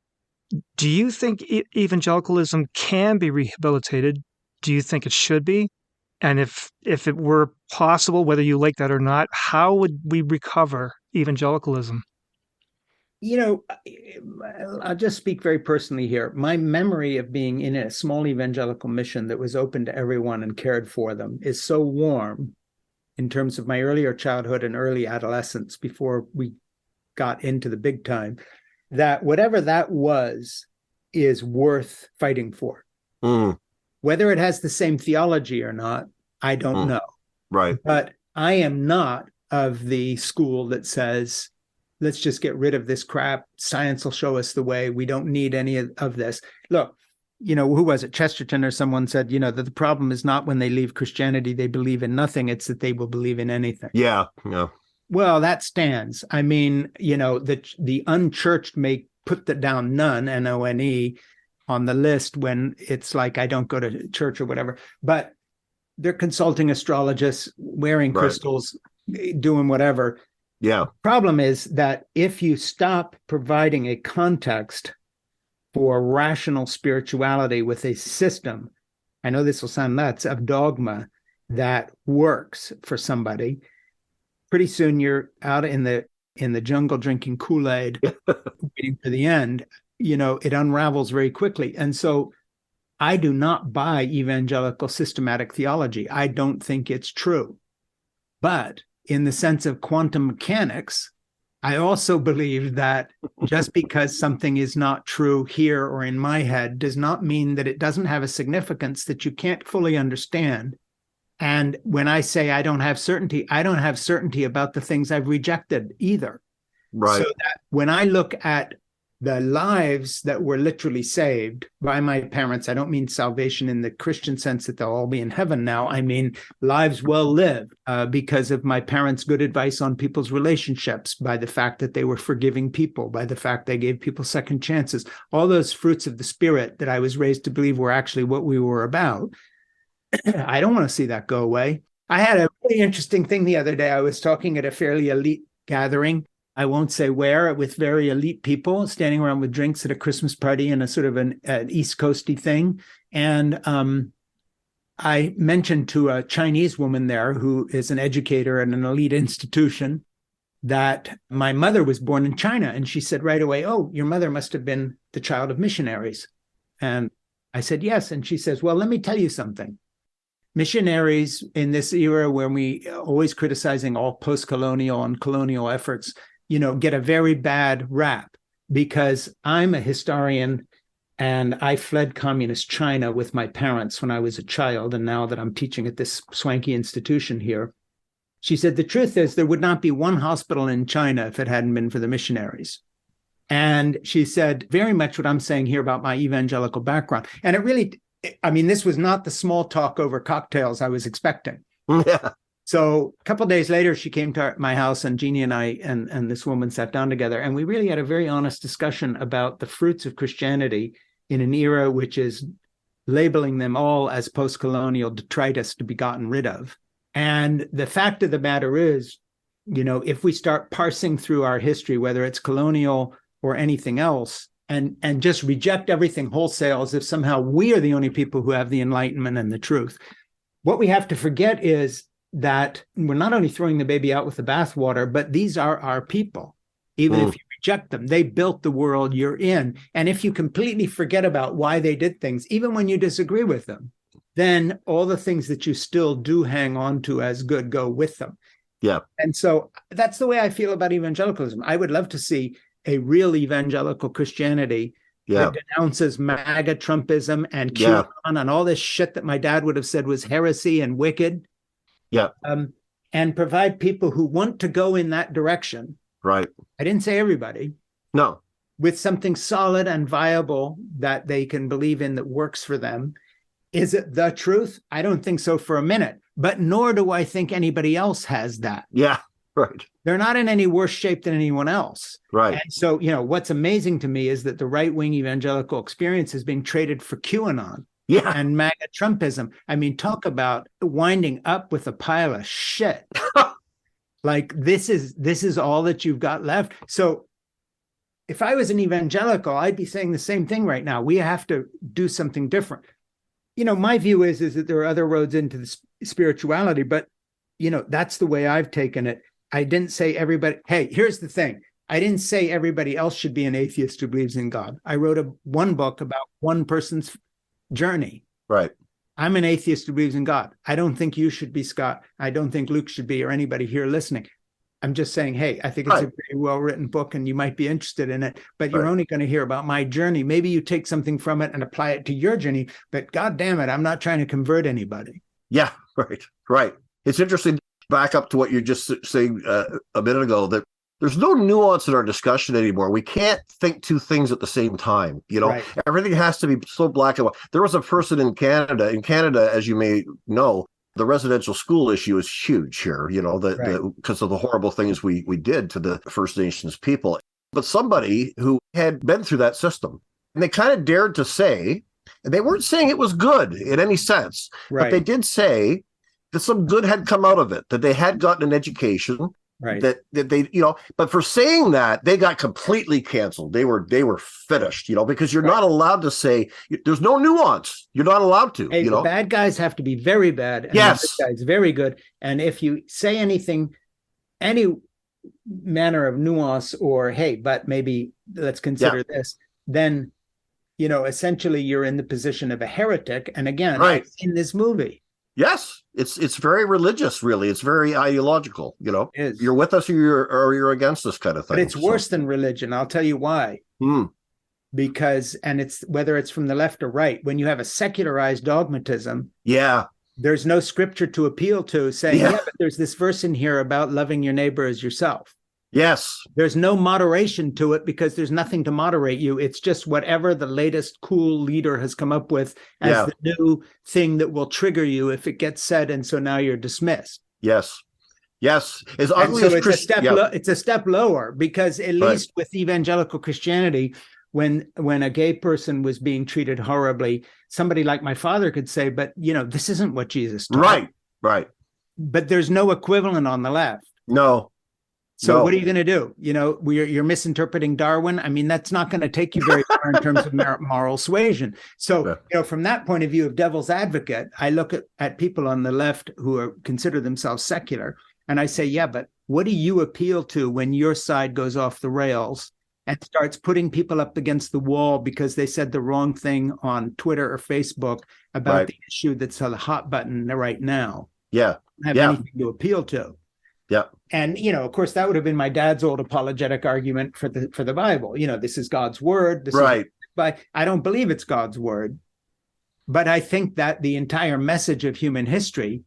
[SPEAKER 1] Do you think evangelicalism can be rehabilitated? Do you think it should be? And if it were possible, whether you like that or not, how would we recover evangelicalism?
[SPEAKER 3] I'll just speak very personally here. My memory of being in a small evangelical mission that was open to everyone and cared for them is so warm in terms of my earlier childhood and early adolescence before we got into the big time, that whatever that was is worth fighting for. Whether it has the same theology or not, I don't know.
[SPEAKER 2] Right.
[SPEAKER 3] But I am not of the school that says, let's just get rid of this crap. Science will show us the way. We don't need any of this. Look, who was it? Chesterton or someone said, that the problem is not when they leave Christianity, they believe in nothing. It's that they will believe in anything.
[SPEAKER 2] Yeah.
[SPEAKER 3] Well, that stands. I mean, the unchurched may put that down none, N-O-N-E, on the list when it's like, I don't go to church or whatever, but they're consulting astrologists, wearing crystals, doing whatever.
[SPEAKER 2] Yeah.
[SPEAKER 3] Problem is that if you stop providing a context for rational spirituality with a system, I know this will sound nuts, of dogma that works for somebody, pretty soon you're out in the jungle drinking Kool-Aid, waiting for the end. It unravels very quickly. And so I do not buy evangelical systematic theology. I don't think it's true. But in the sense of quantum mechanics, I also believe that just because something is not true here or in my head does not mean that it doesn't have a significance that you can't fully understand. And when I say I don't have certainty about the things I've rejected either.
[SPEAKER 2] Right.
[SPEAKER 3] So that when I look at the lives that were literally saved by my parents, I don't mean salvation in the Christian sense that they'll all be in heaven now. I mean lives well lived because of my parents' good advice on people's relationships, by the fact that they were forgiving people, by the fact they gave people second chances, all those fruits of the Spirit that I was raised to believe were actually what we were about. I don't want to see that go away. I had a really interesting thing the other day. I was talking at a fairly elite gathering, I won't say where, with very elite people standing around with drinks at a Christmas party and a sort of an East Coasty thing. And I mentioned to a Chinese woman there who is an educator at an elite institution that my mother was born in China. And she said right away, "Oh, your mother must have been the child of missionaries." And I said, "Yes." And she says, "Well, let me tell you something. Missionaries in this era where we always criticizing all post-colonial and colonial efforts, get a very bad rap, because I'm a historian and I fled communist China with my parents when I was a child. And now that I'm teaching at this swanky institution here," she said, "the truth is there would not be one hospital in China if it hadn't been for the missionaries." And she said very much what I'm saying here about my evangelical background. And it really, this was not the small talk over cocktails I was expecting.
[SPEAKER 2] Yeah.
[SPEAKER 3] So a couple of days later, she came to my house, and Jeannie and I and this woman sat down together, and we really had a very honest discussion about the fruits of Christianity in an era which is labeling them all as post-colonial detritus to be gotten rid of. And the fact of the matter is, if we start parsing through our history, whether it's colonial or anything else, and just reject everything wholesale as if somehow we are the only people who have the enlightenment and the truth, what we have to forget is that we're not only throwing the baby out with the bathwater, but these are our people. Even if you reject them, they built the world you're in. And if you completely forget about why they did things, even when you disagree with them, then all the things that you still do hang on to as good go with them.
[SPEAKER 2] Yeah.
[SPEAKER 3] And so that's the way I feel about evangelicalism. I would love to see a real evangelical Christianity that denounces MAGA Trumpism and QAnon and all this shit that my dad would have said was heresy and wicked.
[SPEAKER 2] Yeah.
[SPEAKER 3] And provide people who want to go in that direction.
[SPEAKER 2] Right.
[SPEAKER 3] I didn't say everybody.
[SPEAKER 2] No.
[SPEAKER 3] With something solid and viable that they can believe in that works for them. Is it the truth? I don't think so for a minute, but nor do I think anybody else has that.
[SPEAKER 2] Yeah, right.
[SPEAKER 3] They're not in any worse shape than anyone else.
[SPEAKER 2] Right.
[SPEAKER 3] And so, what's amazing to me is that the right-wing evangelical experience is being traded for QAnon and MAGA Trumpism. I mean, talk about winding up with a pile of shit. Like this is all that you've got left. So if I was an evangelical, I'd be saying the same thing right now. We have to do something different. My view is that there are other roads into the spirituality, but, that's the way I've taken it. I didn't say everybody. Hey, here's the thing. I didn't say everybody else should be an atheist who believes in God. I wrote one book about one person's journey.
[SPEAKER 2] Right.
[SPEAKER 3] I'm an atheist who believes in God. I don't think you should be, Scott. I don't think Luke should be, or anybody here listening. I'm just saying, hey, I think it's a very well-written book and you might be interested in it, but you're only going to hear about my journey. Maybe you take something from it and apply it to your journey, but God damn it, I'm not trying to convert anybody.
[SPEAKER 2] Yeah, right. It's interesting, back up to what you're just saying a minute ago, that there's no nuance in our discussion anymore. We can't think two things at the same time. Everything has to be so black and white. There was a person in Canada. In Canada, as you may know, the residential school issue is huge here, because of the horrible things we did to the First Nations people. But somebody who had been through that system, and they kind of dared to say, and they weren't saying it was good in any sense, but they did say that some good had come out of it, that they had gotten an education, that they, but for saying that, they got completely canceled. They were finished, because you're not allowed to say, there's no nuance. You're not allowed to.
[SPEAKER 3] Hey, the bad guys have to be very bad, and the good guys very good. And if you say anything, any manner of nuance, or hey, but maybe let's consider this, then essentially you're in the position of a heretic. And again, I've seen this movie.
[SPEAKER 2] Yes, it's very religious, really. It's very ideological. You're with us or you're against us, kind of thing.
[SPEAKER 3] But it's worse than religion. I'll tell you why. Because, and it's whether it's from the left or right, when you have a secularized dogmatism, there's no scripture to appeal to saying, but there's this verse in here about loving your neighbor as yourself.
[SPEAKER 2] Yes.
[SPEAKER 3] There's no moderation to it because there's nothing to moderate you. It's just whatever the latest cool leader has come up with as the new thing that will trigger you if it gets said. And so now you're dismissed. Yes. As ugly as it's a step lower, because at least with evangelical Christianity, when a gay person was being treated horribly, somebody like my father could say, but this isn't what Jesus taught. Right. But there's no equivalent on the left.
[SPEAKER 2] No.
[SPEAKER 3] So what are you going to do? You're misinterpreting Darwin. I mean, that's not going to take you very far in terms of moral suasion. So, from that point of view of devil's advocate, I look at people on the left who consider themselves secular, and I say, but what do you appeal to when your side goes off the rails and starts putting people up against the wall because they said the wrong thing on Twitter or Facebook about the issue that's a hot button right now? Don't have anything to appeal to.
[SPEAKER 2] Yeah.
[SPEAKER 3] And, of course, that would have been my dad's old apologetic argument for the Bible. This is God's word. But I don't believe it's God's word. But I think that the entire message of human history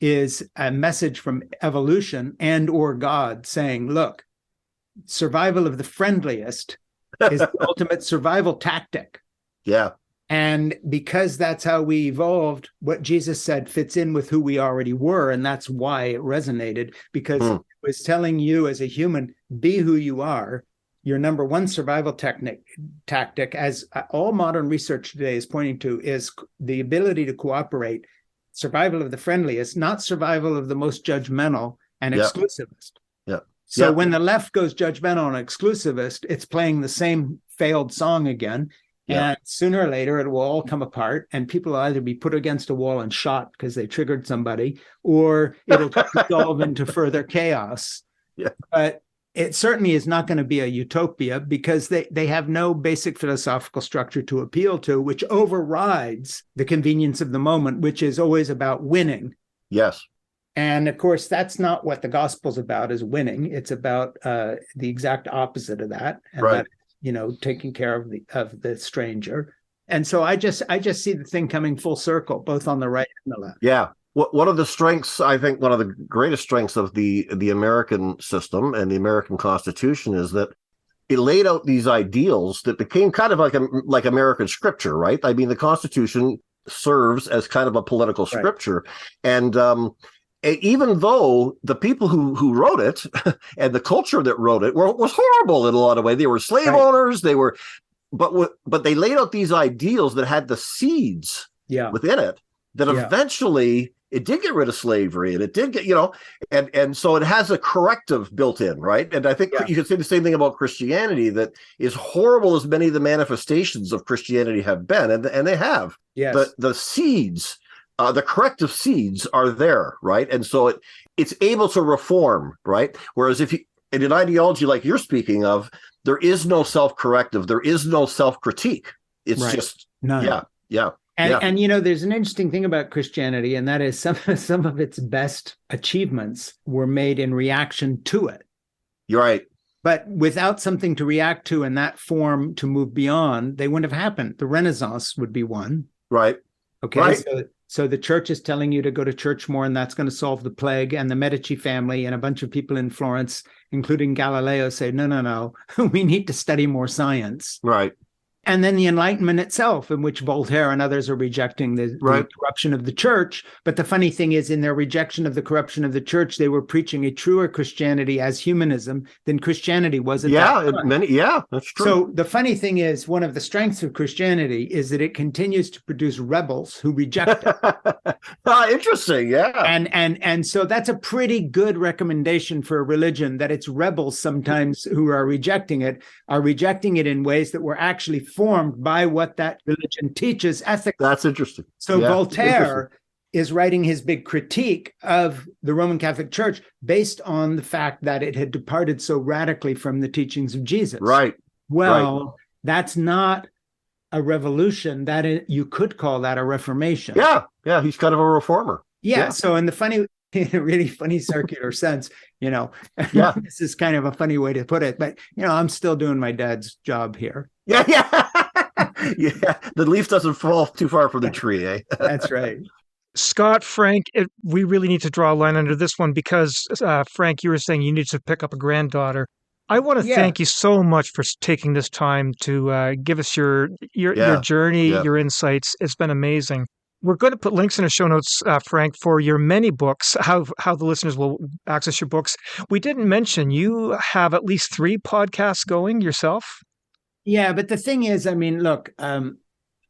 [SPEAKER 3] is a message from evolution and or God saying, look, survival of the friendliest is the ultimate survival tactic.
[SPEAKER 2] Yeah.
[SPEAKER 3] And because that's how we evolved, what Jesus said fits in with who we already were. And that's why it resonated, because it was telling you as a human, be who you are. your number one survival tactic, as all modern research today is pointing to, is the ability to cooperate. Survival of the friendliest, not survival of the most judgmental and exclusivist.
[SPEAKER 2] Yeah.
[SPEAKER 3] So when the left goes judgmental and exclusivist, it's playing the same failed song again.
[SPEAKER 2] Yeah.
[SPEAKER 3] And sooner or later, it will all come apart, and people will either be put against a wall and shot because they triggered somebody, or it'll dissolve into further chaos.
[SPEAKER 2] Yeah.
[SPEAKER 3] But it certainly is not going to be a utopia, because they have no basic philosophical structure to appeal to, which overrides the convenience of the moment, which is always about winning.
[SPEAKER 2] Yes.
[SPEAKER 3] And of course, that's not what the gospel's about, is winning. It's about the exact opposite of that. And
[SPEAKER 2] right.
[SPEAKER 3] That, taking care of the stranger. And so I just see the thing coming full circle, both on the right and the left.
[SPEAKER 2] Yeah. One of the strengths, I think, one of the greatest strengths of the American system and the American Constitution is that it laid out these ideals that became kind of like American scripture, right? I mean, the Constitution serves as kind of a political scripture. Right. And even though the people who wrote it and the culture that wrote it was horrible in a lot of ways, they were slave owners, but they laid out these ideals that had the seeds within it that eventually it did get rid of slavery, and it did get, and so it has a corrective built in, right? And I think you could say the same thing about Christianity, that as horrible as many of the manifestations of Christianity have been, and they have, the seeds, the corrective seeds are there, right? And so it's able to reform, right? Whereas if you, in an ideology like you're speaking of, there is no self-corrective, there is no self-critique. It's just,
[SPEAKER 3] none. And there's an interesting thing about Christianity, and that is some of its best achievements were made in reaction to it.
[SPEAKER 2] You're right.
[SPEAKER 3] But without something to react to in that form to move beyond, they wouldn't have happened. The Renaissance would be one.
[SPEAKER 2] Right.
[SPEAKER 3] Okay. Right. So the church is telling you to go to church more, and that's going to solve the plague. And the Medici family and a bunch of people in Florence, including Galileo, say, no, we need to study more science.
[SPEAKER 2] Right.
[SPEAKER 3] And then the Enlightenment itself, in which Voltaire and others are rejecting the corruption of the church. But the funny thing is, in their rejection of the corruption of the church, they were preaching a truer Christianity as humanism than Christianity was at that time.
[SPEAKER 2] That's true.
[SPEAKER 3] So the funny thing is, one of the strengths of Christianity is that it continues to produce rebels who reject it.
[SPEAKER 2] Interesting, yeah.
[SPEAKER 3] And so that's a pretty good recommendation for a religion, that its rebels sometimes who are rejecting it in ways that were actually formed by what that religion teaches ethically.
[SPEAKER 2] That's interesting.
[SPEAKER 3] So Voltaire is writing his big critique of the Roman Catholic Church based on the fact that it had departed so radically from the teachings of Jesus.
[SPEAKER 2] Right.
[SPEAKER 3] Well, that's not a revolution. You could call that a reformation.
[SPEAKER 2] Yeah, he's kind of a reformer.
[SPEAKER 3] Yeah. So in a really funny circular sense, this is kind of a funny way to put it, but I'm still doing my dad's job here. Yeah.
[SPEAKER 2] The leaf doesn't fall too far from the tree, eh?
[SPEAKER 3] That's right.
[SPEAKER 1] Scott, Frank, we really need to draw a line under this one, because Frank, you were saying you need to pick up a granddaughter. I want to thank you so much for taking this time to give us your journey, your insights. It's been amazing. We're going to put links in the show notes, Frank, for your many books, how the listeners will access your books. We didn't mention you have at least 3 podcasts going yourself.
[SPEAKER 3] Yeah, but the thing is, look,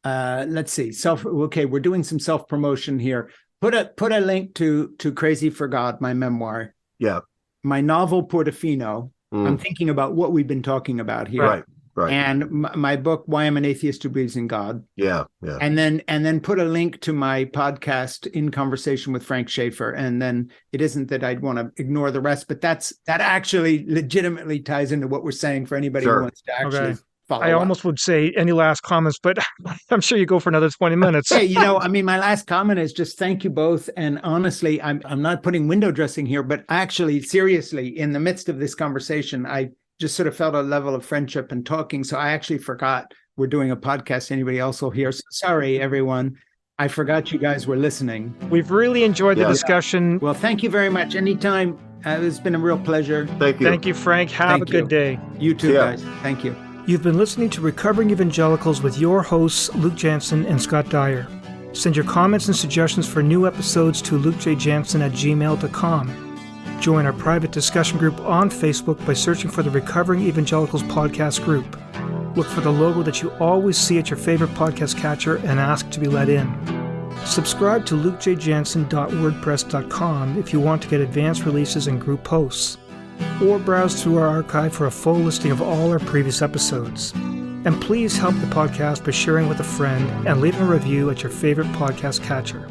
[SPEAKER 3] let's see. We're doing some self-promotion here. Put a link to Crazy for God, my memoir.
[SPEAKER 2] Yeah.
[SPEAKER 3] My novel, Portofino. I'm thinking about what we've been talking about here.
[SPEAKER 2] Right.
[SPEAKER 3] And my book, Why I'm an Atheist Who Believes in God.
[SPEAKER 2] Yeah.
[SPEAKER 3] And then put a link to my podcast, In Conversation with Frank Schaeffer. And then it isn't that I'd want to ignore the rest, but that actually legitimately ties into what we're saying for anybody who wants to actually follow up.
[SPEAKER 1] Almost would say any last comments, but I'm sure you go for another 20 minutes.
[SPEAKER 3] Hey, my last comment is just thank you both. And honestly, I'm not putting window dressing here, but actually, seriously, in the midst of this conversation, I just sort of felt a level of friendship and talking. So I actually forgot we're doing a podcast. Anybody else will hear. So sorry, everyone. I forgot you guys were listening.
[SPEAKER 1] We've really enjoyed the discussion.
[SPEAKER 3] Well, thank you very much. Anytime. It's been a real pleasure.
[SPEAKER 2] Thank you.
[SPEAKER 1] Thank you, Frank. Have a good day.
[SPEAKER 3] You too, guys. Thank you.
[SPEAKER 1] You've been listening to Recovering Evangelicals with your hosts, Luke Jansen and Scott Dyer. Send your comments and suggestions for new episodes to lukejjansen@gmail.com. Join our private discussion group on Facebook by searching for the Recovering Evangelicals podcast group. Look for the logo that you always see at your favorite podcast catcher and ask to be let in. Subscribe to lukejjansen.wordpress.com if you want to get advanced releases and group posts, or browse through our archive for a full listing of all our previous episodes. And please help the podcast by sharing with a friend and leaving a review at your favorite podcast catcher.